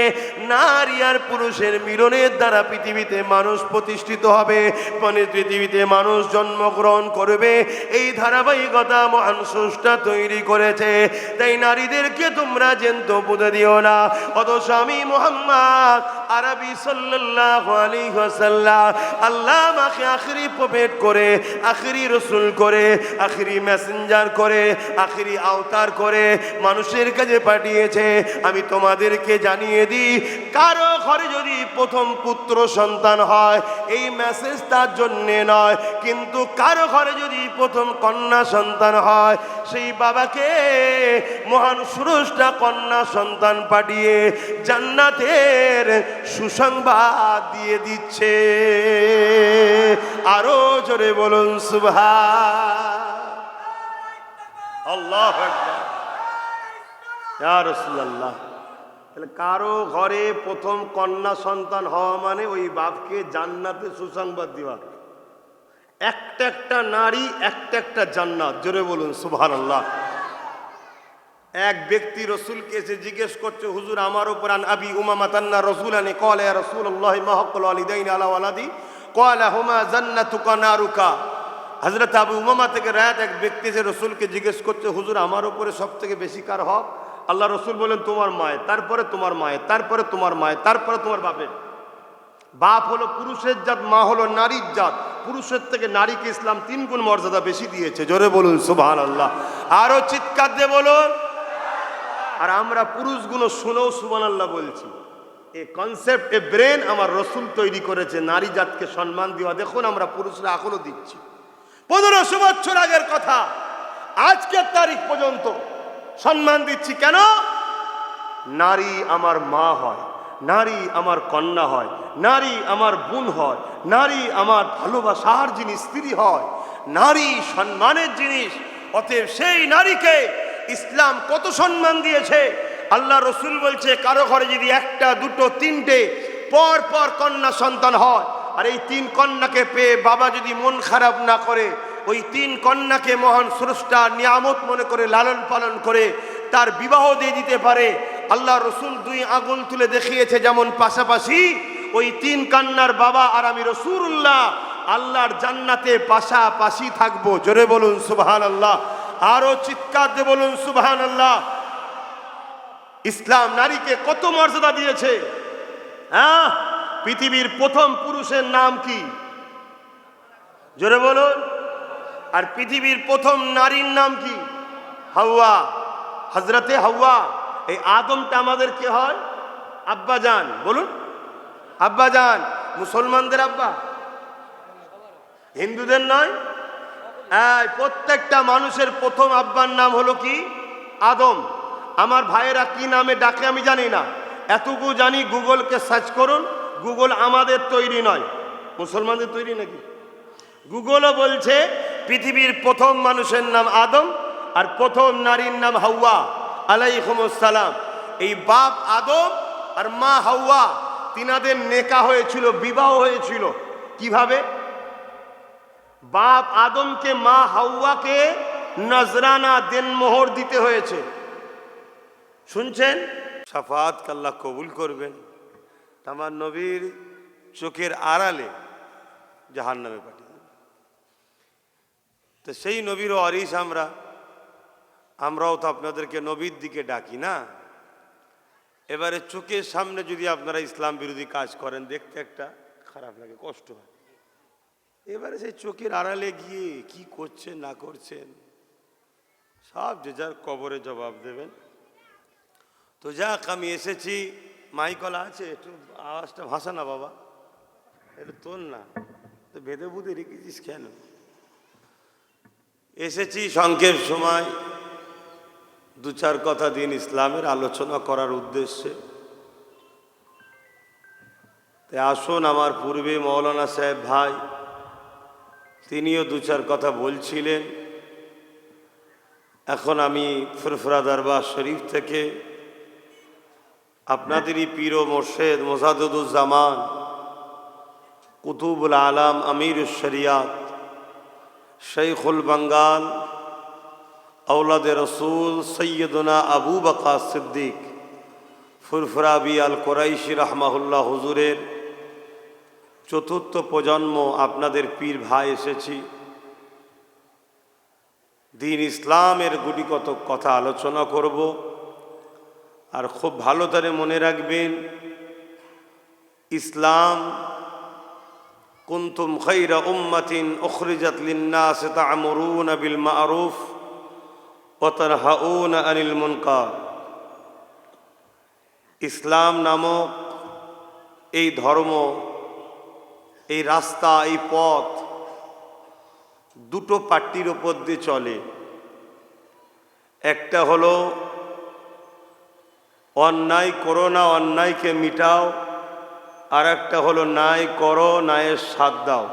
নারী আর পুরুষের মিলনের দ্বারা পৃথিবীতে মানুষ প্রতিষ্ঠিত হবে, মানে পৃথিবীতে মানুষ জন্মগ্রহণ করবে। এই ধারাবাহিকতা মহান স্রষ্টা তৈরি করেছে। তাই নারীদেরকে তোমরা জ্যান্ত পুঁতে দিও না। অথচ আমি মুহাম্মদ আরবি সাল্লাল্লাহু আলাইহি ওয়াসাল্লাম, আল্লাহ আমাকে আখেরি প্রফেট করে, আখেরি রসুল করে, আখেরি মেসেঞ্জার করে, আখেরি আওতার করে মানুষের কাছে পাঠিয়েছে। আমি তোমাদেরকে জানিয়ে দিই, কারো ঘরে যদি প্রথম পুত্র সন্তান হয়, এই মেসেজ তার জন্যে নয়, কিন্তু কারো ঘরে যদি প্রথম কন্যা সন্তান হয়, সেই বাবাকে মহান স্রষ্টা কন্যা সন্তান পাঠিয়ে জান্নাতের সুসংবাদ দিয়ে দিচ্ছে। আরো জোরে বলুন সুবহান আল্লাহু আকবার। ইয়া রাসূলুল্লাহ, তাহলে কারো ঘরে প্রথম কন্যা সন্তান হওয়া মানে ওই বাপকে জান্নাতে সুসংবাদ দেওয়া। একটা একটা নারী, একটা একটা জান্নাত। জোরে বলুন সুবহানাল্লাহ। এক ব্যক্তি রসুলকে এসে জিজ্ঞেস করছে, হুজুর আমার উপর আন আবি উমামা তান্না রসুলানি ক্বালা ইয়া রাসূলুল্লাহ মা হাক্কুল ওয়ালিদাইনি আলা ওয়ালাদি ক্বালা হুমা জান্নাতুকা নারুকা। হযরত আবু উমামা থেকে রায়াত এক ব্যক্তি যে রসুলকে জিজ্ঞেস করছে, হুজুর আমার উপরে সবথেকে বেশি কার হক? আল্লাহ রসুল বলেন তোমার মায়ের, তারপরে তোমার মায়ের, তারপরে তোমার মায়ের, তারপরে তোমার বাপের। বাপ হলো পুরুষের জাত, মা হলো নারীর জাত। পুরুষের থেকে নারীকে ইসলাম 3 গুণ মর্যাদা বেশি দিয়েছে। জোরে বলুন সুবহানাল্লাহ। আরো চিৎকার দিয়ে বলুন। আর আমরা পুরুষগুলো শুনেও সুবহানাল্লাহ বলছি। এই কনসেপ্ট, এ ব্রেন আমার রসুল তৈরি করেছে, নারী জাতকে সম্মান দেওয়া। দেখুন আমরা পুরুষরা এখনো দিচ্ছি। 1500 বছর আগের কথা আজকের তারিখ পর্যন্ত সম্মান দিচ্ছি। কেন? নারী আমার মা হয়, নারী আমার কন্যা হয়, নারী আমার বোন হয়, নারী আমার ভালোবাসার জিনিস স্ত্রী হয়, নারী সম্মানের জিনিস। অতএব সেই নারীকে ইসলাম কত সম্মান দিয়েছে। আল্লাহ রসুল বলছে, কারো ঘরে যদি 1, 2, 3টে পর পর কন্যা সন্তান হয়, আর এই 3 কন্যাকে পেয়ে বাবা যদি মন খারাপ না করে, ওই 3 কন্যাকে মহান স্রষ্টা নিয়ামত মনে করে লালন পালন করে তার বিবাহ দিয়ে দিতে পারে। আল্লাহ রসুল 2 আঙুল তুলে দেখিয়েছে, যেমন পাশাপাশি ওই 3 কন্যার বাবা আর আমি রাসূলুল্লাহ আল্লাহর জান্নাতে পাশাপাশি থাকবো। জোরে বলুন সুবহানাল্লাহ। আরো চিৎকার দিয়ে বলুন সুবহানাল্লাহ। ইসলাম নারীকে কত মর্যাদা দিয়েছে। হ্যাঁ, পৃথিবীর প্রথম পুরুষের নাম কি? জোরে বলুন। আর পৃথিবীর প্রথম নারীর নাম কি? হাওয়া, হযরতে হাওয়া। এই আদমটা আমাদের কে হয়? আব্বাজান। বলুন আব্বাজান। মুসলমানদের আব্বা, হিন্দুদের নয়। প্রত্যেকটা মানুষের প্রথম আব্বার নাম হলো কি? আদম। আমার ভাইয়েরা কি নামে ডাকে আমি জানি না, এতটুকু জানি গুগলকে সার্চ করুন। গুগল আমাদের তৈরি নয়, মুসলমানদের তৈরি নাকি? গুগলও বলছে পৃথিবীর প্রথম মানুষের নাম আদম আর প্রথম নারীর নাম হাওয়া আলাইহিমুস সালাম। এই বাপ আদম আর মা হাওয়া তিনাদের নেকা হয়েছিল, বিবাহ হয়েছিল কিভাবে? বাপ আদমকে মা হাওয়াকে নজরানা দেনমোহর দিতে হয়েছে। শুনছেন? শাফাআতকে আল্লাহ কবুল করবেন। আমার নবীর চোখের আড়ালে জাহান্নামে পাঠিয়ে দেবেন। তো সেই নবীর ওয়ারিস আমরাও তো আপনাদেরকে নবীর দিকে ডাকি না। এবারে চোখের সামনে যদি আপনারা ইসলাম বিরোধী কাজ করেন, দেখতে একটা খারাপ লাগে, কষ্ট হয়। এবারে সেই চোখের আড়ালে গিয়ে কি করছেন না করছেন সব যে যার কবরে জবাব দেবেন। তো যাক, আমি এসেছি। মাইকলা আছে, একটু আওয়াজটা ভাসা না বাবা, একটু তোল না, তো বেঁধে বুধে রেখেছিস কেন? এসেছি সংক্ষেপ সময় দু চার কথা দিন ইসলামের আলোচনা করার উদ্দেশ্যে। তাই আসুন, আমার পূর্বে মৌলানা সাহেব ভাই তিনিও দু চার কথা বলছিলেন। এখন আমি ফুরফুরা দরবার শরীফ থেকে আপনাদেরই পীর ও মোর্শেদ মোজাদুজ্জামান কুতুবুল আলাম আমিরুশ শরিয়াত শৈখুল বাঙ্গাল औलाद रसूल सैयदना अबू बकर सिद्दीक फुरफुराबी आल कुरैशी रहमाहुल्लाह हुजूरेर चतुर्थ प्रजन्म आपनादेर पीर भाई एसेছি। दीन इस्लामेर गुटिकत कथा आलोचना करब। और खूब भालो करे मने राखबेन, इस्लाम कुन्तुम खैरा उम्मतिन उखरिजात लिन्नास ता'मुरुना बिल मा'रूफ वतनहाउना अनिल मुनकार। इस्लाम नामक এই ধর্ম, এই রাস্তা, এই পথ দুটো পাট্টির উপর দিয়ে চলে। একটা হলো অন্যায় করো না, অন্যায়কে মিটাও। আর একটা হলো ন্যায় করো, ন্যায়ের সাথ দাও।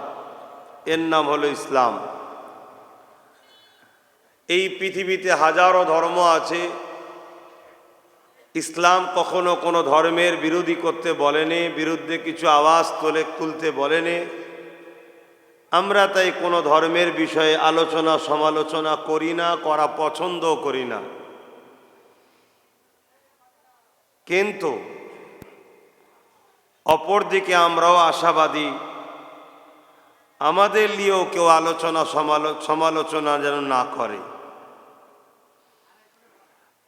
এর নাম হলো ইসলাম। এই পৃথিবীতে হাজারো ধর্ম আছে। ইসলাম কখনো কোনো ধর্মের বিরোধী করতে বলেনি, বিরুদ্ধে কিছু আওয়াজ তুলতে বলেনি। আমরা তাই কোনো ধর্মের বিষয়ে আলোচনা সমালোচনা করি না, করা পছন্দও করি না। কিন্তু অপরদিকে আমরাও আশাবাদী, আমাদের নিয়েও কেউ আলোচনা সমালোচনা যেন না করে।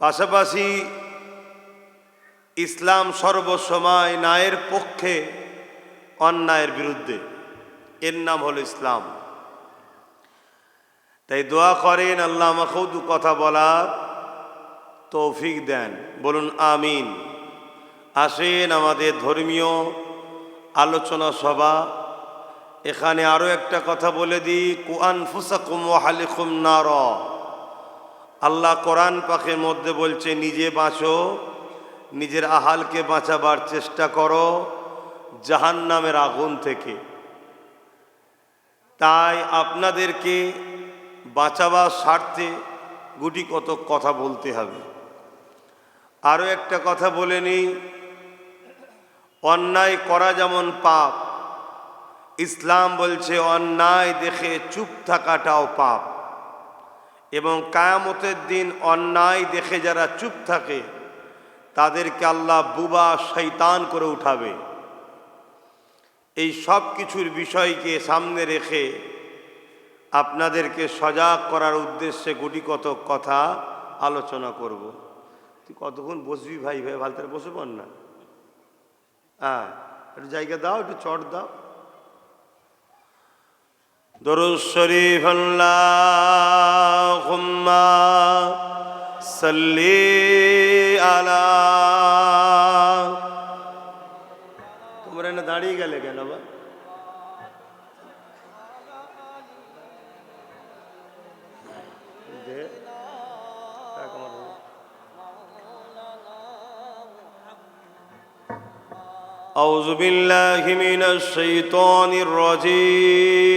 পাশাপাশি ইসলাম সর্বসময় ন্যায়ের পক্ষে, অন্যায়ের বিরুদ্ধে। এর নাম হলো ইসলাম। তাই দোয়া করেন আল্লাহ আমাকেও দু কথা বলার তৌফিক দেন, বলুন আমিন। আসেন আমাদের ধর্মীয় আলোচনা সভা। এখানে আরও একটা কথা বলে দিই, কু আনফুসাকুম ওয়া আহলিকুম নার। আল্লাহ কোরআন পাকের মধ্যে বলছে, নিজে বাঁচো, নিজের আহালকে বাঁচাবার চেষ্টা করো জাহান্নামের আগুন থেকে। তাই আপনাদেরকে বাঁচাবার স্বার্থে গুটি কত কথা বলতে হবে। আরও একটা কথা বলে নিই, অন্যায় করা যেমন পাপ, ইসলাম বলছে অন্যায় দেখে চুপ থাকাটাও পাপ। এবং কিয়ামতের দিন অন্যায় দেখে যারা চুপ থাকে তাদেরকে আল্লাহ বুবা শয়তান করে উঠাবে। এই সব কিছুর বিষয়কে সামনে রেখে আপনাদেরকে সজাগ করার উদ্দেশ্যে গুটি কত কথা আলোচনা করব। তুই কতক্ষণ বসবি ভাই? ভাই ভালো করে বসে পড় না। হ্যাঁ, একটু জায়গা দাও, একটু চট দাও। দরুদ শরীফ আল্লাহুম্মা সাল্লি আলা। তোমরা না দাঁড়িয়ে গেলে কেন? বা أعوذ بالله من الشيطان الرجيم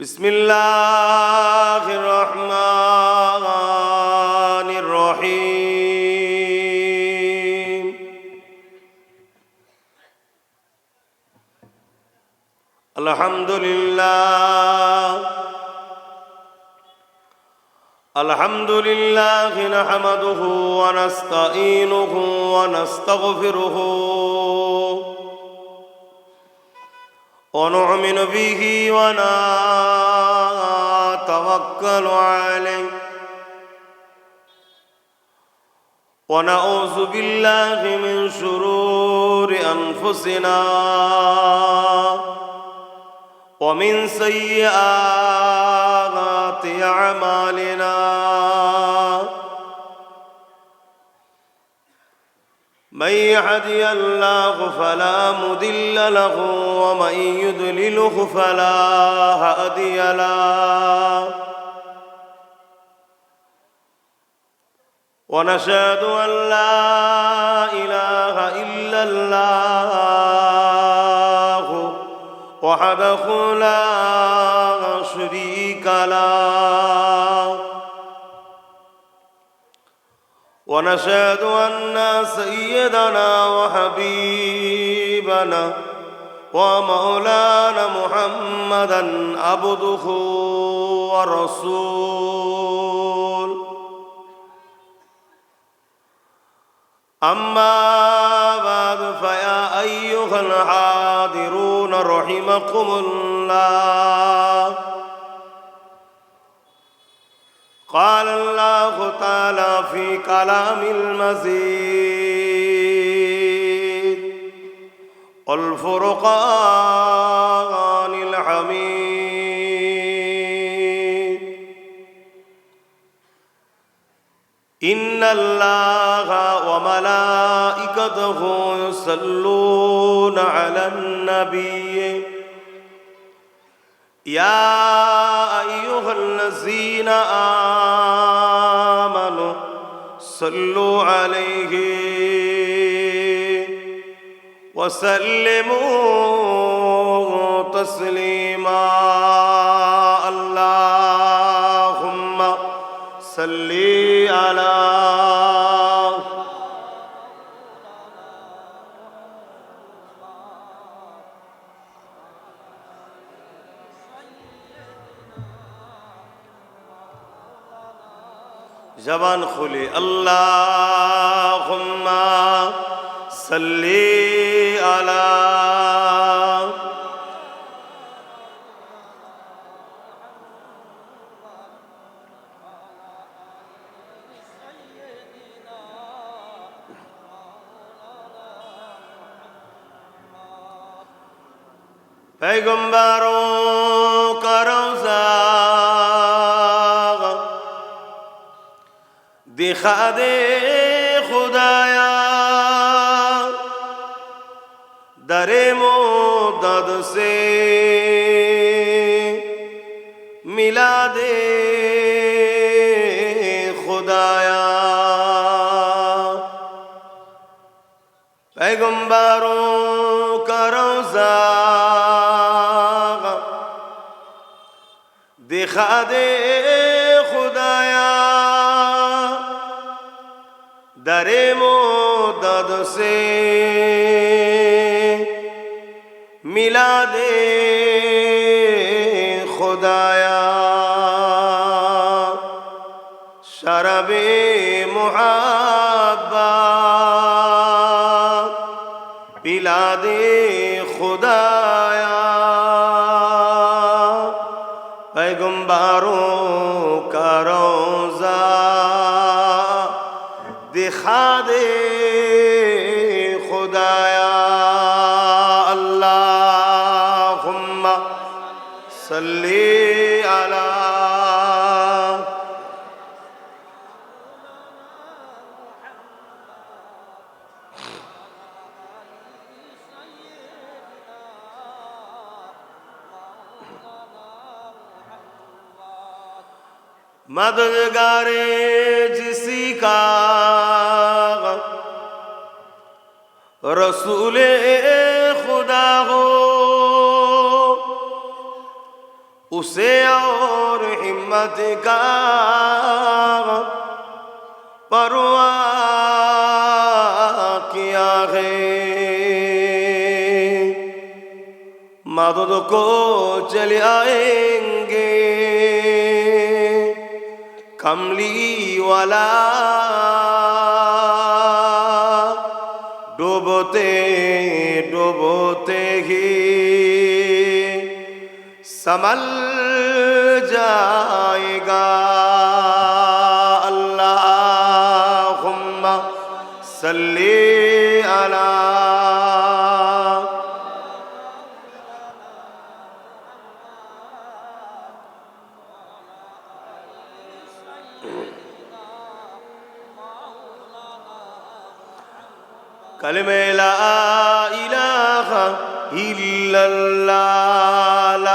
بسم الله الرحمن الحمد لله نحمده ونستعينه ونستغفره ونؤمن به ونتوكل عليه ونعوذ بالله من شرور أنفسنا ومن سيئات أعمالنا من يهدي الله فلا مضل له ومن يضلله فلا هادي له ونشهد أن لا إله إلا الله وحده لا شريك له ونشهد أن سيدنا وحبيبنا ومولانا محمدا عبده ورسوله أما بعد فيا أيها الحاضرون رحمكم الله قال الله تعالى في كلام المزيد والفرقان الحميد إن الله وملائكته يصلون على النبي يا أيها الذين آمنوا صلوا عليه وسلموا تسليما اللهم صل على जबान खुली अल्लाहुम्मा सल्ली अला पैगंबरों का रोज़ा दिखा दे खुदाया दरे मोदद से मिला दे खुदाया पैगंबरों का रोज़ा दिखा दे खुदाया दरे मोदद से मिला दे खुदाया शरबे मुहब्बत पिला दे खुदाया पैगंबरों का रोज़ा दिखा दे खुदाया अल्लाहुम्मा सल्ली अला मददगारे जिसी का रसूले खुदा हो उसे और हिम्मत का परवाह किया है मदद को चले आएंगे कमली वाला डूबते डूबते ही संभल जाएगा अल्लाहुम्मा सल्ली अला कलमे ला इलाहा इल्लल्लाह ला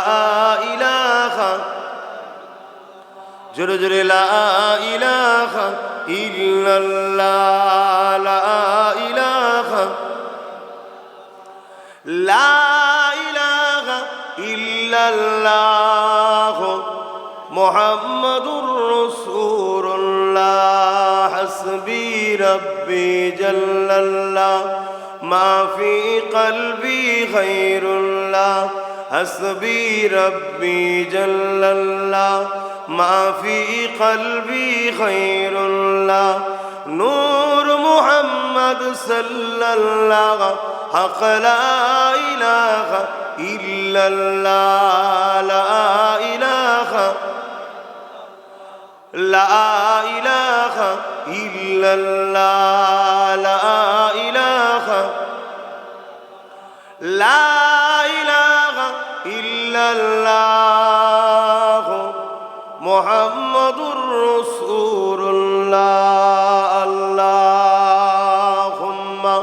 इलाहा जुरे जुरे ला इलाहा इल्लल्लाह ला इलाहा ला इलाहा इल्लल्लाह मुहम्मदुर रसूलुल्लाह हस्बी रब्बी जल्लल्लाह मा फी क़ल्बी ग़ैरुल्लाह हस्बी रब्बी जल्लल्लाह मा फी क़ल्बी ग़ैरुल्लाह नूर मुहम्मद सल्लल्लाह हक़ ला इलाहा इल्लल्लाह ला इलाहा ला इलाहा इल्लल्लाह ला इलाहा ला इलाहा इल्लल्लाह मुहम्मदुर रसूलुल्लाह अल्लाहुम्मा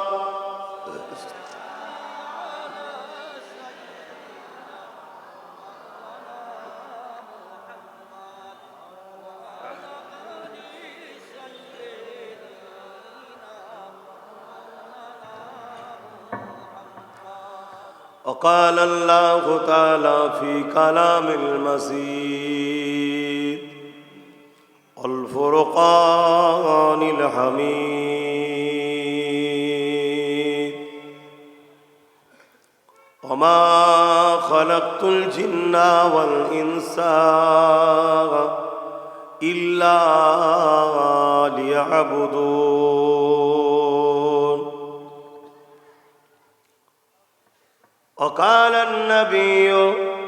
وقال الله تعالى في كلام المجيد والفرقان الحميد وما خلقت الجن والإنس إلا ليعبدون وقال النبي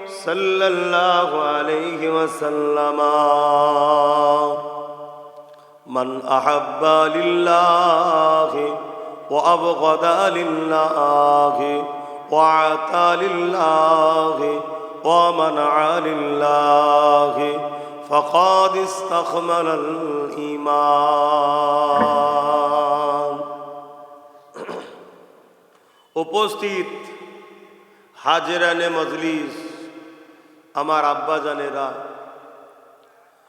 صلى الله عليه وسلم من أحب لله وأبغض لله وأعطى لله ومنع لله فقد استكمل الإيمان উপস্থিত হাজরানে মজলিস, আমার আব্বা জানেরা,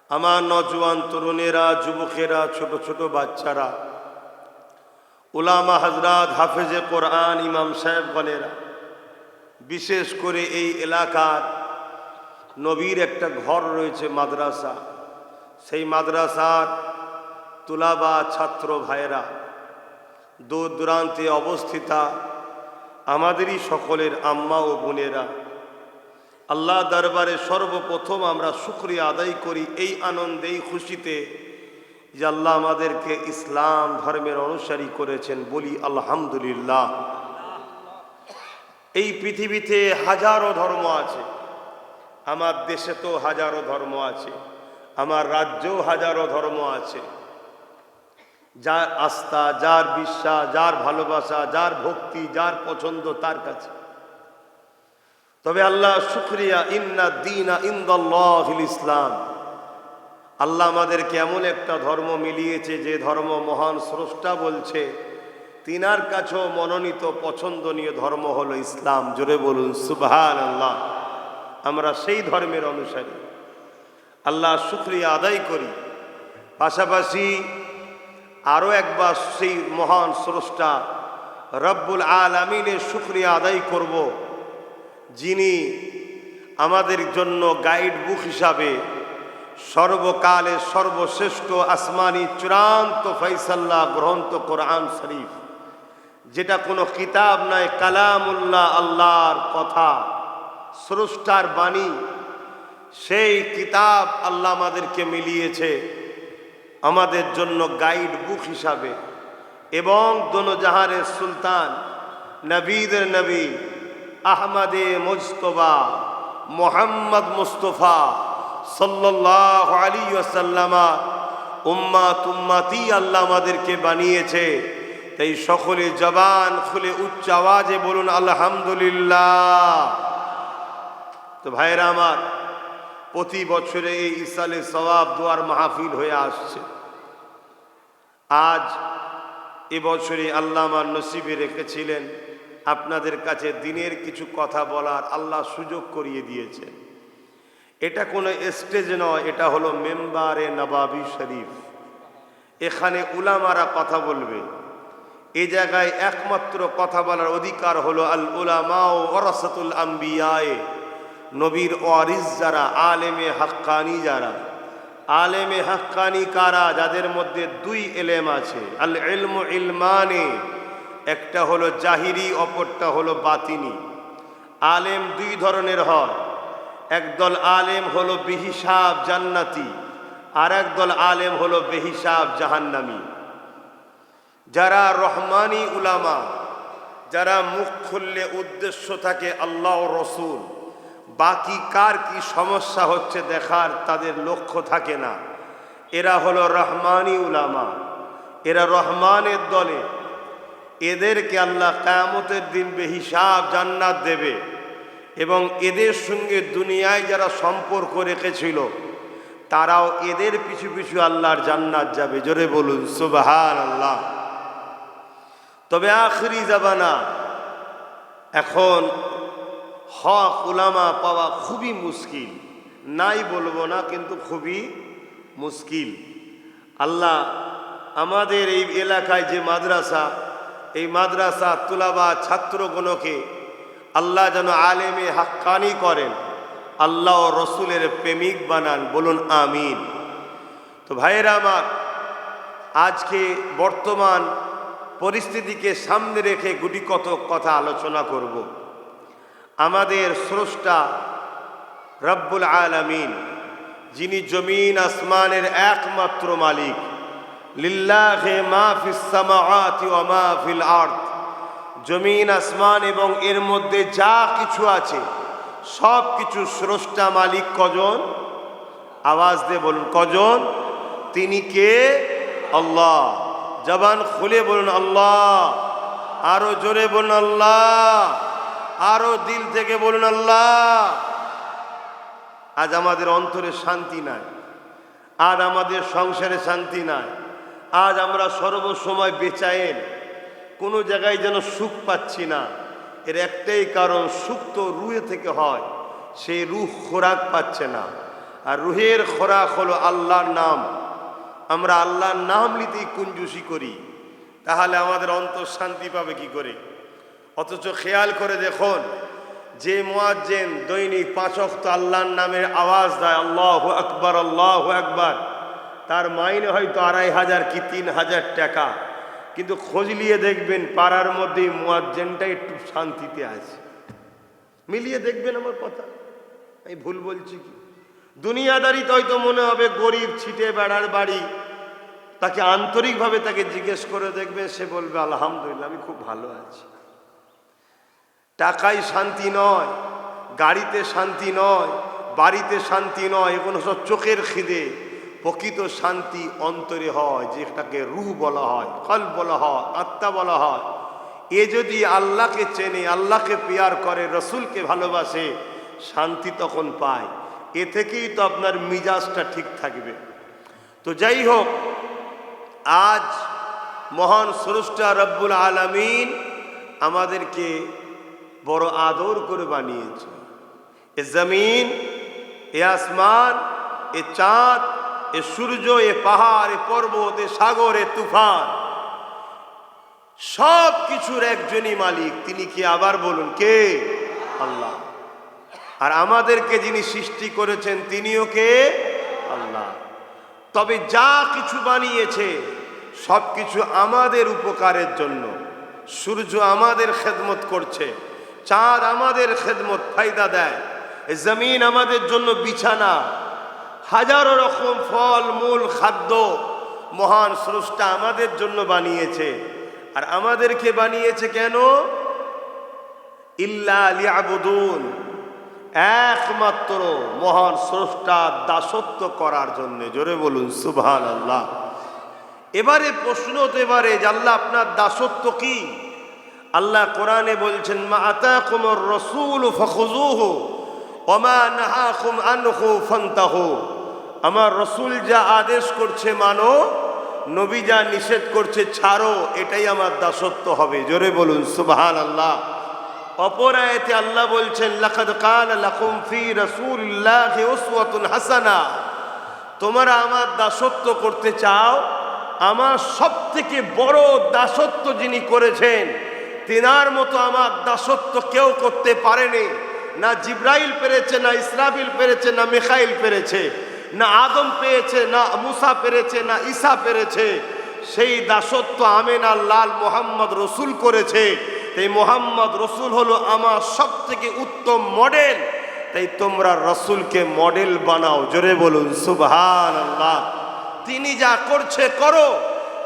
আমার নজওয়ান তরুণেরা, যুবকেরা, ছোট ছোট বাচ্চারা, উলামা হযরত, হাফেজে কোরআন, ইমাম সাহেবগণেরা, বিশেষ করে এই এলাকার নবীর একটা ঘর রয়েছে মাদ্রাসা, সেই মাদ্রাসার তুলাবা ছাত্র ভাইয়েরা, দূর দূরান্তে অবস্থিতা আমাদেরই সকলের আম্মা ও বোনেরা, আল্লাহ দরবারে সর্বপ্রথম আমরা শুকরিয়া আদায় করি এই আনন্দে, এই খুশিতে যে আল্লাহ আমাদেরকে ইসলাম ধর্মের অনুসারী করেছেন। বলি আলহামদুলিল্লাহ। এই পৃথিবীতে হাজারো ধর্ম আছে, আমার দেশে তো হাজারো ধর্ম আছে, আমার রাজ্যেও হাজারো ধর্ম আছে। যার আস্থা, যার বিশ্বাস, যার ভালোবাসা, যার ভক্তি, যার পছন্দ তার কাছে। তবে আল্লাহ শুকরিয়া, ইন্না দীনা ইনদাল্লাহিল ইসলাম। আল্লাহ আমাদেরকে এমন একটা ধর্ম মিলিয়েছে যে ধর্ম মহান স্রষ্টা বলছে তিনার কাছেও মনোনীত পছন্দনীয় ধর্ম হলো ইসলাম। জোরে বলুন সুবহানাল্লাহ। আমরা সেই ধর্মের অনুসারী। আল্লাহ শুকরিয়া আদায় করি, পাশাপাশি আরও একবার সেই মহান স্রষ্টা রব্বুল আলামিনের শুকরিয়া আদায় করব, যিনি আমাদের জন্য গাইড বুক হিসাবে সর্বকালের সর্বশ্রেষ্ঠ আসমানি চূড়ান্ত ফয়সালা গ্রন্থ কোরআন শরীফ, যেটা কোনো কিতাব নয়, কালামুল্লাহ, আল্লাহর কথা, স্রষ্টার বাণী, সেই কিতাব আল্লাহ আমাদেরকে মিলিয়েছে আমাদের জন্য গাইড বুক হিসাবে, এবং দোনো জাহানের সুলতান নবীদের নবী আহমদে মুজতবা মোহাম্মদ মুস্তফা সাল্লাল্লাহু আলাইহি ওয়াসাল্লাম উম্মাত উম্মতি আল্লাহ আমাদেরকে বানিয়েছে। তাই সকলে জবান খুলে উচ্চ আওয়াজে বলুন আলহামদুলিল্লাহ। তো ভাইরা আমার, প্রতি বছরে এই ইসালে সওয়াব দোয়ার মাহফিল হয়ে আসছে। আজ এবছরে আল্লাহ আমার নসিবে রেখেছিলেন আপনাদের কাছে দিনের কিছু কথা বলার, আল্লাহ সুযোগ করিয়ে দিয়েছেন। এটা কোনো স্টেজ নয়, এটা হলো মেম্বারে নবাবী শরীফ। এখানে উলামারা কথা বলবে। এই জায়গায় একমাত্র কথা বলার অধিকার হলো আল উলামা ওয়ারাসাতুল আম্বিয়ায়ে, নবীর ওয়ারিস যারা, আলেমে হাক্কানি যারা। আলেমে হাক্কানি কারা? যাদের মধ্যে দুই এলেম আছে, আল ইলমু ইলমানে, একটা হলো জাহিরি, অপরটা হলো বাতিনি। আলেম দুই ধরনের হয়, একদল আলেম হলো বেহিসাব জান্নাতি, আর একদল আলেম হলো বেহিসাব জাহান্নামী। যারা রহমানি উলামা, যারা মুখ খুললে উদ্দেশ্য থাকে আল্লাহ ও রসুল, বাকি কার কি সমস্যা হচ্ছে দেখার তাদের লক্ষ্য থাকে না, এরা হলো রহমানি উলামা, এরা রহমানের দলে। এদেরকে আল্লাহ কিয়ামতের দিন বেহিসাব জান্নাত দেবে, এবং এদের সঙ্গে দুনিয়ায় যারা সম্পর্ক রেখেছিল তারাও এদের পিছু পিছু আল্লাহর জান্নাত যাবে। জোরে বলুন সুবহানাল্লাহ। তবে আখিরি জামানা, এখন হক উলামা পাওয়া খুবই মুশকিল, নাই বলবো না, কিন্তু খুবই মুশকিল। আল্লাহ আমাদের এই এলাকায় যে মাদ্রাসা, এই মাদ্রাসা তুলাবা ছাত্রগণকে আল্লাহ যেন আলেমে হাক্কানি করেন, আল্লাহ ও রসুলের প্রেমিক বানান, বলুন আমিন। তো ভাইয়েরা আমার, আজকে বর্তমান পরিস্থিতিকে সামনে রেখে গুটি কত কথা আলোচনা করব। আমাদের স্রষ্টা রব্বুল আলামিন, যিনি জমিন আসমানের একমাত্র মালিক, লিল্লাহি মা ফিস সামাওয়াতি ওয়া মা ফিল আরদ, জমিন আসমান এবং এর মধ্যে যা কিছু আছে সব কিছু স্রষ্টা মালিক কজন? আওয়াজ দিয়ে বলুন কজন? তিনি কে? আল্লাহ। জবান খুলে বলুন আল্লাহ, আরো জোরে বলুন আল্লাহ, আরো দিল থেকে বলুন আল্লাহ। আজ আমাদের অন্তরে শান্তি নাই, আজ আমাদের সংসারে শান্তি নাই, আজ আমরা সর্বসময় বেচায়েন, কোনো জায়গায় যেন সুখ পাচ্ছি না। এর একটাই কারণ, সুখ তো রুহে থেকে হয়, সেই রুহ খোরাক পাচ্ছে না। আর রুহের খোরাক হলো আল্লাহর নাম। আমরা আল্লাহর নাম নিতেই কুঞ্জুসি করি, তাহলে আমাদের অন্তর শান্তি পাবে কি করে? অথচ খেয়াল করে দেখুন, যে মুয়াজ্জিন দৈনিক 5 ওয়াক্ত আল্লাহর নামের আওয়াজ দেয়, আল্লাহু আকবার আল্লাহু আকবার, তার মাইনে হয়তো 2500 কি 3000 টাকা, কিন্তু খোঁজ নিয়ে দেখবেন পাড়ার মধ্যে মুয়াজ্জিনটা একটু শান্তিতে আছে। মিলিয়ে দেখবেন আমার কথা, আমি ভুল বলছি কি? দুনিয়াদারিতে হয়তো মনে হবে গরিব ছিটে বেড়ার বাড়ি, তাকে আন্তরিকভাবে তাকে জিজ্ঞেস করে দেখবে, সে বলবে আলহামদুলিল্লাহ আমি খুব ভালো আছি। টাকায় শান্তি নয়, গাড়িতে শান্তি নয়, বাড়িতে শান্তি নয়, এগুলো সব চোখের খিদে। প্রকৃত শান্তি অন্তরে হয়, যেটাকে রূহ বলা হয়, কলব বলা হয়, আত্মা বলা হয়। এ যদি আল্লাহকে চেনে, আল্লাহকে প্যার করে, রসুলকে ভালোবাসে, শান্তি তখন পায়। এ থেকেই তো আপনার মিজাজটা ঠিক থাকবে। তো যাই হোক, আজ মহান স্রষ্টা রব্বুল আলামিন আমাদেরকে বড় আদর করে বানিয়েছে। এ জমিন, এ আসমান, এ চাঁদ, এ সূর্য, এ পাহাড়, এ পর্বত, এ সাগর, এ তুফান, সব কিছুর একজনই মালিক। তিনি কি? আবার বলুন কে? আল্লাহ। আর আমাদেরকে যিনি সৃষ্টি করেছেন তিনিও কে? আল্লাহ। তবে যা কিছু বানিয়েছে সব কিছু আমাদের উপকারের জন্য। সূর্য আমাদের খেদমত করছে, চাঁদ আমাদের খেদমত ফায়দা দেয়, জমিন আমাদের জন্য বিছানা, হাজারো রকম ফল মূল খাদ্য মহান স্রষ্টা আমাদের জন্য বানিয়েছে। আর আমাদেরকে বানিয়েছে কেন? ইল্লা লিয়াবুদুন, একমাত্র মহান স্রষ্টার দাসত্ব করার জন্য। জোরে বলুন সুবহানাল্লাহ। এবারে প্রশ্ন তো এবারে যে আল্লাহ আপনার দাসত্ব কি? আল্লাহ কোরআনে বলছেন, মা আতাকুমুর রাসূল ফাখুযুহু ওয়া মা নাহাকুম আনহু ফান্তাহু। আমার রসুল যা আদেশ করছে মানো, নবী যা নিষেধ করছে ছাড়ো, এটাই আমার দাসত্ব হবে। জোরে বলুন সুবহানাল্লাহ। অপর আয়াতে আল্লাহ বলছেন, লাকাদ কানা লাকুম ফি রাসূলিল্লাহি উসওয়াতুন হাসানা। তোমরা আমার দাসত্ব করতে চাও, আমার সবথেকে বড় দাসত্ব যিনি করেছেন, তিনার মতো আমার দাসত্ব কেউ করতে পারেনি। না জিব্রাইল পেরেছে, না ইসরাফিল পেরেছে, না মিখাইল পেরেছে, না আদম পেয়েছে, না মুসা পেরেছে, না ঈসা পেরেছে। সেই দাসত্ব আমিনার লাল মোহাম্মদ রসুল করেছে। এই মোহাম্মদ রসুল হলো আমার সবথেকে উত্তম মডেল। তাই তোমরা রসুলকে মডেল বানাও। জোরে বলুন সুবহানাল্লাহ। তিনি যা করছে করো,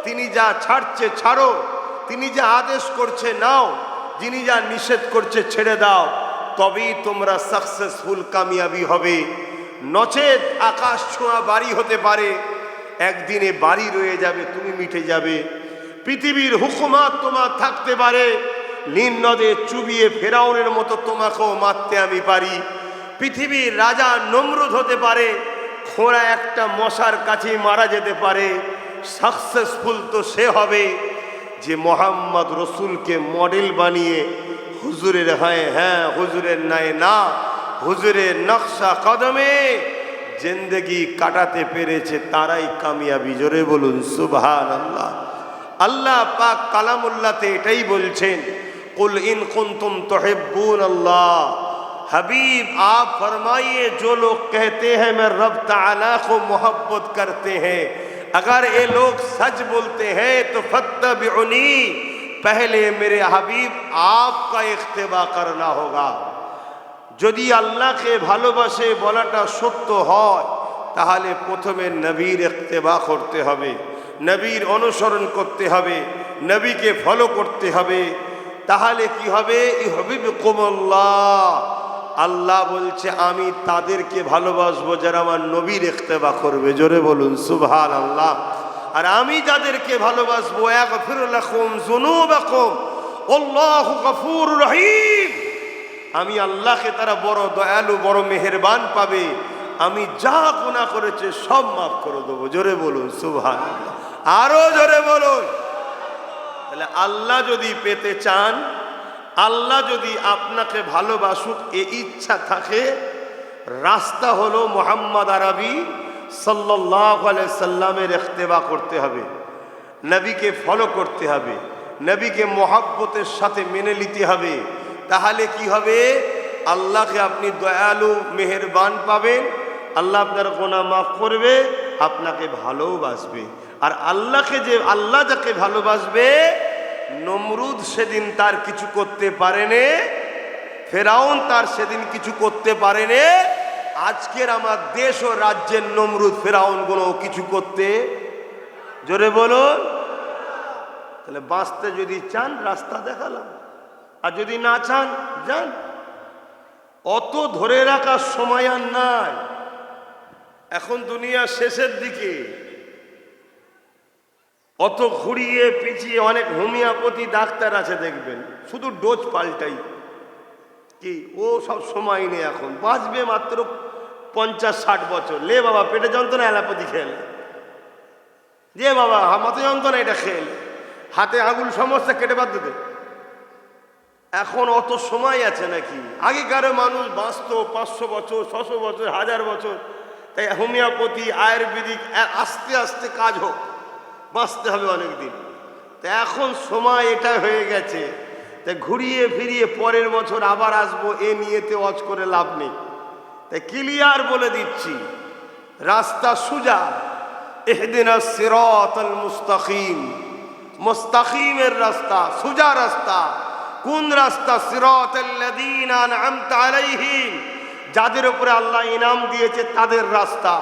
তিনি যা ছাড়ছে ছাড়ো, তিনি যা আদেশ করছে নাও, যিনি যা নিষেধ করছে ছেড়ে দাও। তবেই তোমরা সাকসেসফুল, কামিয়াবি হবে। নচেত আকাশ ছোঁয়া বাড়ি হতে পারে, একদিনে বাড়ি রয়ে যাবে, তুমি মিটে যাবে। পৃথিবীর হুকুমাত তোমার থাকতে পারে, নীল নদে চুবিয়ে ফেরাউনের মতো তোমাকেও মারতে আমি পারি। পৃথিবীর রাজা নমরুদ হতে পারে, খোঁড়া একটা মশার কাছেই মারা যেতে পারে। সাকসেসফুল তো সে হবে যে মোহাম্মদ রসুলকে মডেল বানিয়ে হুজুরের হ্যাঁ হুজুরের নাই না, হুজুরের নকশা কদমে জিন্দেগি কাটাতে পেরেছে, তারাই কামিয়াবি। জোরে বলুন সুবহানাল্লাহ। আল্লাহ পাক কালামুল্লাহতে এটাই বলছেন, কুল ইন কুনতুম তুহিব্বুনাল্লাহ। हबीब आप फरमाइए, जो लोग कहते हैं मैं रब ताला को मोहब्बत करते हैं, अगर ये लोग सच बोलते हैं तो फत्तबिउनी, पहले मेरे हबीब आपका इख्तिबा करना होगा। যদি আল্লাহকে ভালোবাসে বলাটা সত্য হয়, তাহলে প্রথমে নবীর ইত্তেবা করতে হবে, নবীর অনুসরণ করতে হবে, নবীকে ফলো করতে হবে। তাহলে কি হবে? ইউহিব্বুকুমুল্লাহ। আল্লাহ বলছে আমি তাদেরকে ভালোবাসবো যারা আমার নবীর ইত্তেবা করবে। জোরে বলুন সুবহানাল্লাহ। আর আমি যাদেরকে ভালোবাসবো, ইয়াগফির লাকুম যুনুবাকুম আল্লাহু গফুরুর রহিম। আমি আল্লাহকে তারা বড় দয়ালু, বড় মেহেরবান পাবে। আমি যা গুনাহ করেছে সব মাফ করে দেবো। জোরে বলুন সুবহানাল্লাহ। আরো জোরে বলুন। তাহলে আল্লাহ যদি পেতে চান, আল্লাহ যদি আপনাকে ভালোবাসুক এ ইচ্ছা থাকে, রাস্তা হলো মুহাম্মদ আরবি সাল্লাল্লাহু আলাইহি সাল্লামের ইত্তেবা করতে হবে, নবীকে ফলো করতে হবে, নবীকে মহব্বতের সাথে মেনে নিতে হবে। তাহলে কি হবে? আল্লাহকে আপনি দয়ালু মেহেরবান পাবেন, আল্লাহ আপনার গুনাহ মাফ করবে, আপনাকে ভালোবাসবে। আর আল্লাহ যাকে ভালোবাসবে, নমরুদ সেদিন তার কিছু করতে পারেনি, ফেরাউন তার সেদিন কিছু করতে পারেনি। আজকের আমার দেশ ও রাজ্যের নমরুদ ফেরাউন গুলো কিছু করতে, জোরে বলুন। তাহলে বাঁচতে যদি চান রাস্তা দেখালাম, আর যদি না চান যান। অত ধরে রাখার সময় আর নাই। এখন দুনিয়া শেষের দিকে, অত ঘুরিয়ে পিছিয়ে অনেক হোমিওপ্যাথি ডাক্তার আছে দেখবেন, শুধু ডোজ পাল্টাই। কি ও সব সময় নেই, এখন বাঁচবে মাত্র 50-60 বছর। লে বাবা পেটে যন্ত্রণা অ্যালোপ্যাথি খেলে, যে বাবা মাথা যন্ত্রণা এটা খেলে, হাতে আঙুল সমস্যা কেটে বাদ দিতে। এখন অত সময় আছে নাকি? আগেকার মানুষ বাঁচত 500 বছর, 600 বছর, 1000 বছর। তাই হোমিওপ্যাথি আয়ুর্বেদিক আস্তে আস্তে কাজ হোক, বাঁচতে হবে অনেক দিন। তা এখন সময় এটা হয়ে গেছে, তাই ঘুরিয়ে ফিরিয়ে পরের বছর আবার আসবো, এ নিয়েতে ওয়াজ করে লাভ নেই। তাই ক্লিয়ার বলে দিচ্ছি, রাস্তা সুজা। ইহদিনাস সিরাতাল মুস্তাকিম, মুস্তাকিমের রাস্তা, সুজা রাস্তা। কোন রাস্তা? সিরাতাল্লাযীনা আনআমতা আলাইহিম, যাদের উপরে আল্লাহ ইনাম দিয়েছে তাদের রাস্তা।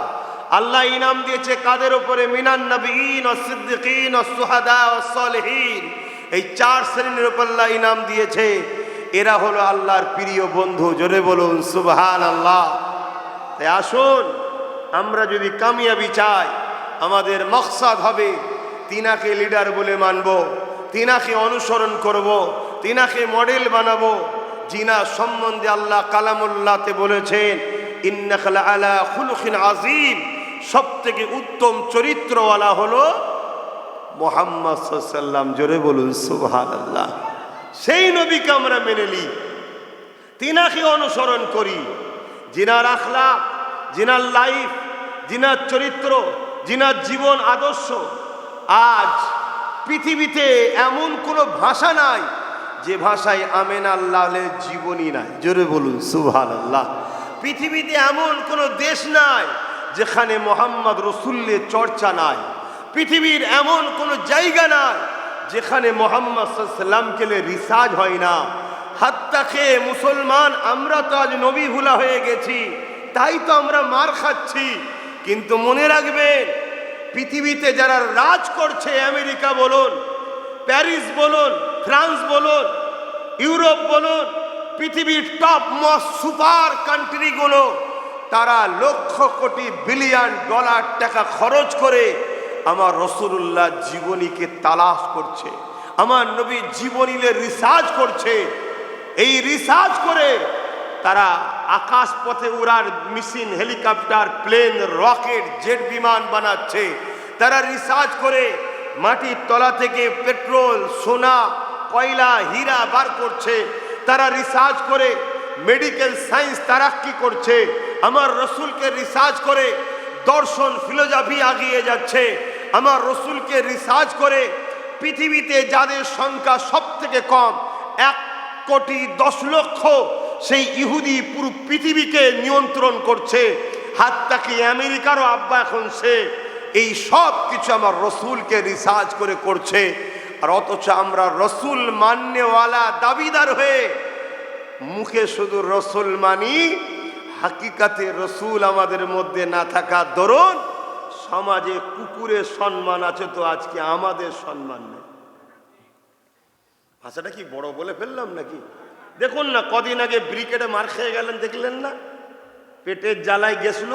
আল্লাহ ইনাম দিয়েছে কাদের উপরে? মিনান নবিয়্যিন ওয়াস সিদ্দিকিন ওয়াস শুহাদা ওয়াস সালিহিন। এই চার শ্রেণীর উপর আল্লাহ ইনাম দিয়েছে। এরা হলো আল্লাহর প্রিয় বন্ধু। জোরে বলুন সুবহানাল্লাহ। তাই আসুন, আমরা যদি কামিয়াবি চাই, আমাদের মকসাদ হবে তিনাকে লিডার বলে মানব, তিনাকে অনুসরণ করব, তিনাকে মডেল বানাবো, জিনা সম্বন্ধে আল্লাহ কালামুল্লাহতে বলেছেন ইন্নাকা লাআলা খুলুকিন আযীম, সবথেকে উত্তম চরিত্রওয়ালা হলো মুহাম্মদ সাল্লাল্লাহু আলাইহি ওয়াসাল্লাম। জোরে বলুন সুবহানাল্লাহ। সেই নবীকে আমরা মেনে নিই, তিনাকে অনুসরণ করি। জিনার আখলাক, জিনার লাইফ, জিনার চরিত্র, জিনার জীবন আদর্শ। আজ পৃথিবীতে এমন কোনো ভাষা নাই যে ভাষায় আমেনা আল্লাহের জীবনী নাই। জোরে বলুন সুবহানাল্লাহ। পৃথিবীতে এমন কোনো দেশ নাই যেখানে মোহাম্মদ রসুলের চর্চা নাই। পৃথিবীর এমন কোনো জায়গা নাই যেখানে মোহাম্মদ সাল্লাল্লাহু আলাইহি ওয়াসাল্লামকে রিসার্চ হয় না। হাত্তা খেয়ে মুসলমান আমরা তো আজ নবী ভুলা হয়ে গেছি, তাই তো আমরা মার খাচ্ছি। কিন্তু মনে রাখবেন, পৃথিবীতে যারা রাজ করছে, আমেরিকা বলুন, প্যারিস বলুন, ফ্রান্স বলুন, ইউরোপ বলুন, পৃথিবীর টপ মোস্ট সুপার কান্ট্রিগুলো, তারা লক্ষ কোটি বিলিয়ন ডলার টাকা খরচ করে আমার রাসূলুল্লাহ জীবনীকে তালাশ করছে, আমার নবীর জীবনীর রিসার্চ করছে। এই রিসার্চ করে তারা আকাশ পথে উড়ার machine, helicopter, plane, rocket, jet বিমান বানাচ্ছে। তারা রিসার্চ করে মাটির তলা থেকে পেট্রোল, সোনা, কয়লা, হীরা বার করছে। তারা রিসার্চ করে মেডিকেল সায়েন্স তারাক্কি করছে। আমার রসুলকে রিসার্চ করে দর্শন, ফিলোসফি এগিয়ে যাচ্ছে। আমার রসুলকে রিসার্চ করে পৃথিবীতে যাদের সংখ্যা সব থেকে কম, 1,10,00,000, সেই ইহুদি পুরো পৃথিবীকে নিয়ন্ত্রণ করছে। হাত্তা কি আমেরিকারও আব্বা এখন সে। এই সব কিছু আমার রসুলকে রিসার্চ করে করছে। আর অথচ আমরা রসুল মান্যওয়ালা দাবিদার হয়ে মুখে শুধু রসুল মানি, হাকিকাতে রসুল আমাদের মধ্যে না থাকা দরুন সমাজে কুকুরের সম্মান আছে, তো আজকে আমাদের সম্মান নেই। ভাষাটা কি বড় বলে ফেললাম নাকি? দেখুন না, কদিন আগে ব্রিকেটে মার খেয়ে গেলেন, দেখলেন না? পেটের জ্বালায় গেছিল,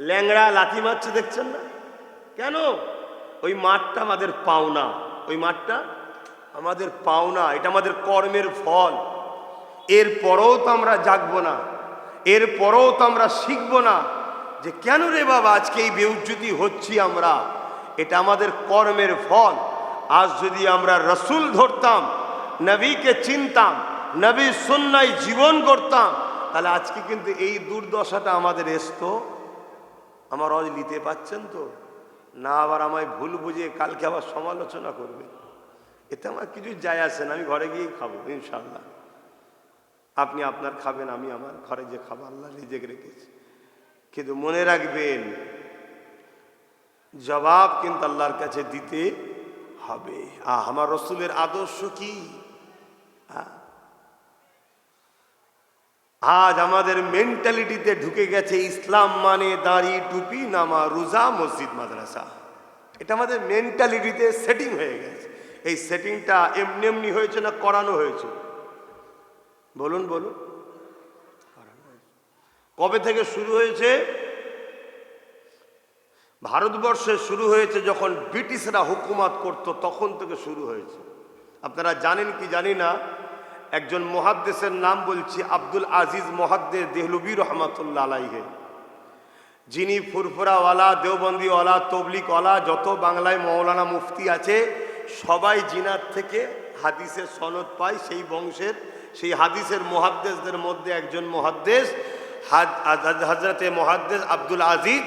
ল্যাংড়া লাথি মারছে, দেখছেন না? কেন? ওই মাঠটা আমাদের পাওনা, ওই মাঠটা আমাদের পাওনা, এটা আমাদের কর্মের ফল। এরপরেও তো আমরা জাগবো না, এরপরেও তো আমরা শিখবো না যে কেন রে বাবা আজকে এই বেউজ্জতি হচ্ছি আমরা। এটা আমাদের কর্মের ফল। আজ যদি আমরা রসুল ধরতাম, নবীকে চিনতাম, নবীর সুন্নায় জীবন করতাম, তাহলে আজকে কিন্তু এই দুর্দশাটা আমাদের আসতো। আমার আজ নিতে পাচ্ছেন তো না? আবার আমায় ভুল বুঝে কালকে আবার সমালোচনা করবে, এতে আমার কিছু যায় আসে না। আমি ঘরে গিয়েই খাবো ইনশাল্লাহ। আপনি আপনার খাবেন, আমি আমার ঘরে যে খাবো, আল্লাহ রিজিক রেখেছি। কিন্তু মনে রাখবেন, জবাব কিন্তু আল্লাহর কাছে দিতে হবে। আমার রসুলের আদর্শ কি? আজ আমাদের মেন্টালিটিতে ঢুকে গেছে ইসলাম মানে দাড়ি, টুপি, নামা, রোজা, মসজিদ, মাদ্রাসা। এটা আমাদের মেন্টালিটিতে সেটিং হয়ে গেছে। এই সেটিংটা এমনি এমনি হয়েছে না করানো হয়েছে? বলুন বলুন, কবে থেকে শুরু হয়েছে? ভারতবর্ষে শুরু হয়েছে যখন ব্রিটিশরা হুকুমত করত, তখন থেকে শুরু হয়েছে। আপনারা জানেন কি জানি না, একজন মুহাদ্দিসের নাম বলছি, আব্দুল আজিজ মুহাদ্দিস দেহলভী রহমাতুল্লাহ আলাইহি, যিনি ফুরফুরাওয়ালা, দেওবন্দিওয়ালা, তবলিগওয়ালা, যত বাংলায় মৌলানা মুফতি আছে সবাই জিনার থেকে হাদিসের সনদ পায়। সেই বংশের, সেই হাদিসের মুহাদ্দিসদের মধ্যে একজন মুহাদ্দিস হযরতে মুহাদ্দিস আব্দুল আজিজ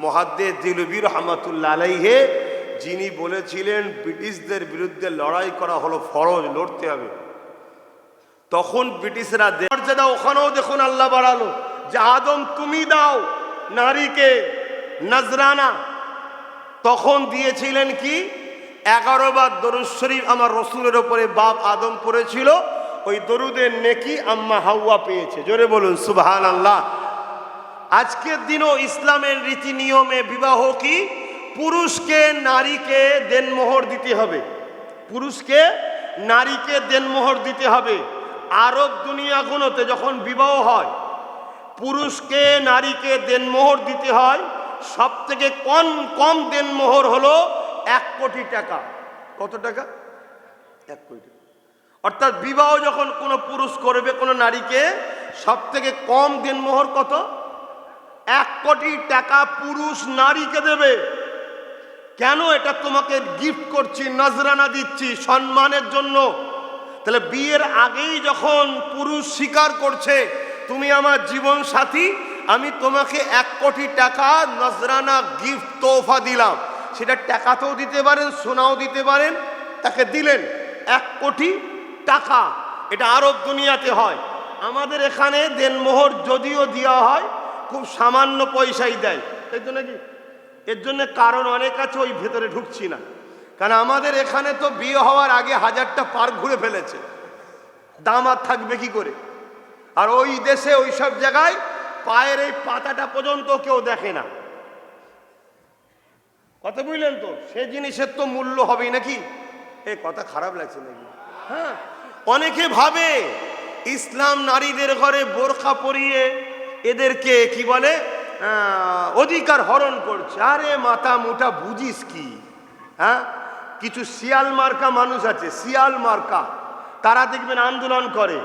মুহাদ্দিস দেহলভী রহমাতুল্লাহ আলাইহি, যিনি বলেছিলেন ব্রিটিশদের বিরুদ্ধে লড়াই করা হলো ফরজ, লড়তে হবে। তখন ব্রিটিশরা মর্যাদা ওখানেও দেখুন আল্লাহ বাড়ালো, যে আদম তুমি দাও নারীকে নজরানা। তখন দিয়েছিলেন কি? 11 বার দরুদ শরীফ আমার রসুলের ওপরে বাপ আদম পড়েছিল, ওই দরুদের নেকি আম্মা হাওয়া পেয়েছে। জোরে বলুন সুবহানাল্লাহ। আজকের দিনও ইসলামের রীতি নিয়মে বিবাহ কি, পুরুষকে নারীকে দেনমোহর দিতে হবে, পুরুষকে নারীকে দেনমোহর দিতে হবে। আরব দুনিয়াগুলোতে যখন বিবাহ হয় পুরুষকে নারীকে দেনমোহর দিতে হয়, সব থেকে কম দেনমোহর হলো 1 কোটি টাকা। কত টাকা? 1 কোটি টাকা। অর্থাৎ বিবাহ যখন কোনো পুরুষ করবে কোনো নারীকে, সব থেকে কম দেনমোহর কত? 1 কোটি টাকা পুরুষ নারীকে দেবে। কেন? এটা তোমাকে গিফট করছি, নজরানা দিচ্ছি সম্মানের জন্য। তাহলে বিয়ের আগেই যখন পুরুষ স্বীকার করছে তুমি আমার জীবন সাথী, আমি তোমাকে 1 কোটি টাকা নজরানা গিফট তোহফা দিলাম, সেটা টাকাতেও দিতে পারেন, সোনাও দিতে পারেন, তাকে দিলেন 1 কোটি টাকা। এটা আরব দুনিয়াতে হয়। আমাদের এখানে দেনমোহর যদিও দেওয়া হয় খুব সামান্য পয়সাই দেয়, তাই তো নাকি? এর জন্য কারণ অনেক আছে, ওই ভেতরে ঢুকছি না। কারণ আমাদের এখানে তো বিয়ে হওয়ার আগে 1000টা পার ঘুরে ফেলেছে, দামাত থাকবে কি করে? আর ওই দেশে ওই সব জায়গায় পায়ের এই পাতাটা পর্যন্ত কেউ দেখে না। কথা বুঝলেন তো? সে জিনিসের তো মূল্য হবেই নাকি? এ কথা খারাপ লাগছে নাকি? হ্যাঁ, অনেকে ভাবে ইসলাম নারীদের ঘরে বোরখা পরিয়ে এদেরকে কি বলে অধিকার হরণ করছে। আরে মাথা মোটা বুঝিস কি? হ্যাঁ, কিছু শিয়াল মার্কা মানুষ আছে, শিয়াল মার্কা, তারা দেখবেন আন্দোলন করে।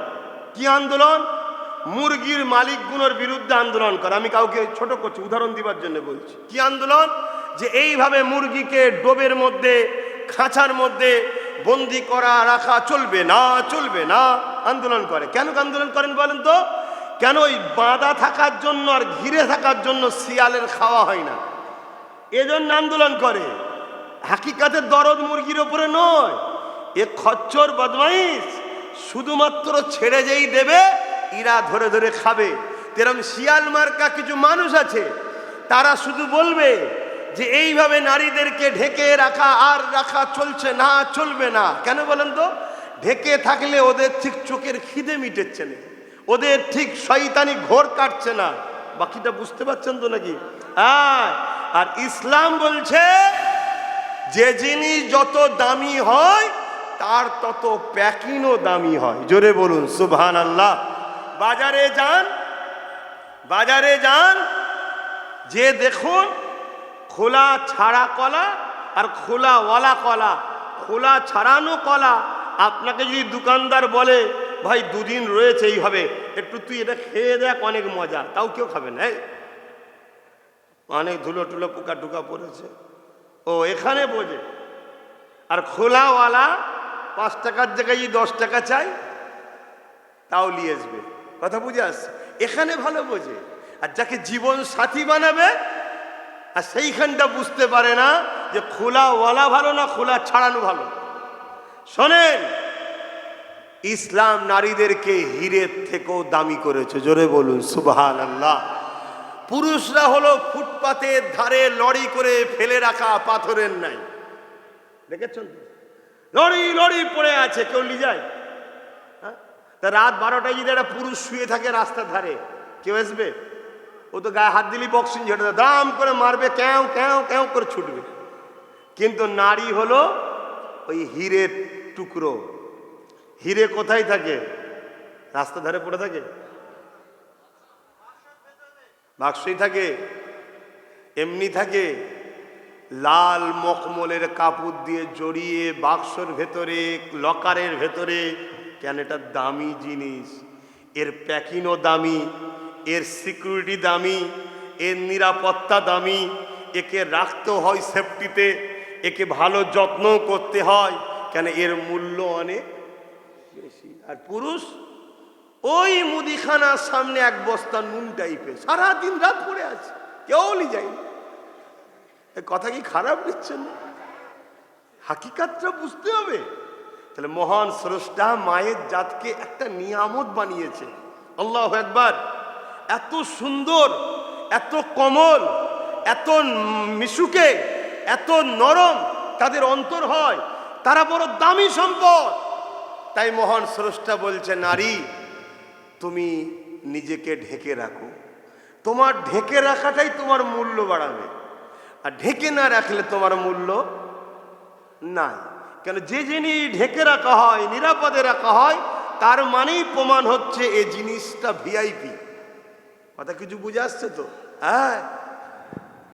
কি আন্দোলন? মুরগির মালিকগুলোর বিরুদ্ধে আন্দোলন করে। আমি কাউকে ছোট করছি, উদাহরণ দিবার জন্য বলছি। কি আন্দোলন? যে এইভাবে মুরগিকে ডোবের মধ্যে, খাঁচার মধ্যে বন্দি করা রাখা চলবে না, চলবে না, আন্দোলন করে। কেন আন্দোলন করেন বলেন তো? কেন? ওই বাঁধা থাকার জন্য আর ঘিরে থাকার জন্য শিয়ালের খাওয়া হয় না, এজন্য আন্দোলন করে। হাকিকাতের দরদ মুরগির ওপরে নয়, এ খচ্চর বদমাইশ শুধুমাত্র ছেড়ে যেই দেবে এরা ধরে ধরে খাবে। তেরম শিয়াল মার্কা কিছু মানুষ আছে, তারা শুধু বলবে যে এইভাবে নারীদেরকে ঢেকে রাখা আর রাখা চলছে না, চলবে না। কেন বলেন তো? ঢেকে থাকলে ওদের ঠিক চোখের খিদে মিটেচ্ছে না, ওদের ঠিক শয়তানি ঘোর কাটছে না। বাকিটা বুঝতে পারছেন তো নাকি? আর ইসলাম বলছে যে জিনিস যত দামি হয় তার তত প্যাকিংও দামি হয়। জোরে বলুন সুবহানাল্লাহ। বাজারে যান, বাজারে যান, যে দেখুন খোলা ছাড়া কলা আর খোলাওয়ালা কলা, খোলা ছাড়ানো কলা। আপনাকে যদি দোকানদার বলে ভাই 2 দিন রয়েছে এইভাবে, একটু তুই এটা খেয়ে দেখ, অনেক মজা, তাও কেউ খাবে না। অনেক ধুলো টুলো পোকা টুকা পড়েছে, ও এখানে বোঝে। আর খোলাওয়ালা 5 টাকার জায়গায় 10 টাকা চাই, তাও নিয়ে আসবে। কথা বুঝে আসছে? এখানে ভালো বোঝে। আর যাকে জীবন সাথী বানাবে আর সেইখানটা বুঝতে পারে না যে খোলাওয়ালা ভালো না খোলা ছাড়ানো ভালো। শোনেন, ইসলাম নারীদেরকে হীরের থেকেও দামি করেছে। জোরে বলুন সুবহানাল্লাহ। পুরুষরা হলো ফুটপাতের ধারে লড়ি করে ফেলে রাখা পাথরের নাই, দেখেছেন তো? লড়ি লড়ি পড়ে আছে, কেউ নিয়ে যায়? হ্যাঁ, তা রাত 12টায় যদি একটা পুরুষ শুয়ে থাকে রাস্তার ধারে, কেউ আসবে? ও তো গায়ে হাত দিলি বক্সিং ঝেড়ে দাম করে মারবে, ক্যাও ক্যাও ক্যাও করে ছুটবে। কিন্তু নারী হলো ওই হীরের টুকরো। হীরে কোথায় থাকে? রাস্তার ধারে পড়ে থাকে? বাক্সই থাকে? এমনি থাকে? লাল মখমলের কাপড় দিয়ে জড়িয়ে বাক্সর ভেতরে, লকারের ভেতরে। কেন? এটা দামি জিনিস, এর প্যাকিংও দামি, এর সিকিউরিটি দামি, এর নিরাপত্তা দামি, একে রাখতে হয় সেফটিতে, একে ভালো যত্ন করতে হয়। কেন? এর মূল্য অনেক বেশি। আর পুরুষ ওই মুদিখানার সামনে 1 বস্তা নুন টাইপের সারাদিন রাত পড়ে আছে, কেউ নিয়ে যায়নি। কথা কি খারাপ নিচ্ছেন? হাকিকাতটা বুঝতে হবে। তাহলে মহান স্রষ্টা মায়ের জাতকে একটা নিয়ামত বানিয়েছে। আল্লাহু আকবার। এত সুন্দর, এত কোমল, এত মিশুকে, এত নরম, তাদের অন্তর হয়, তারা বড় দামি সম্পদ। তাই মহান স্রষ্টা বলছে, নারী তুমি নিজেকে ঢেকে রাখো, তোমার ঢেকে রাখাটাই তোমার মূল্য বাড়াবে, আর ঢেকে না রাখলে তোমার মূল্য নাই। কেন, যে জিনিস ঢেকে রাখা হয়, নিরাপদে রাখা হয়, তার মানেই প্রমাণ হচ্ছে এই জিনিসটা ভিআইপি। কথা কিছু বুঝে আসছে তো? হ্যাঁ,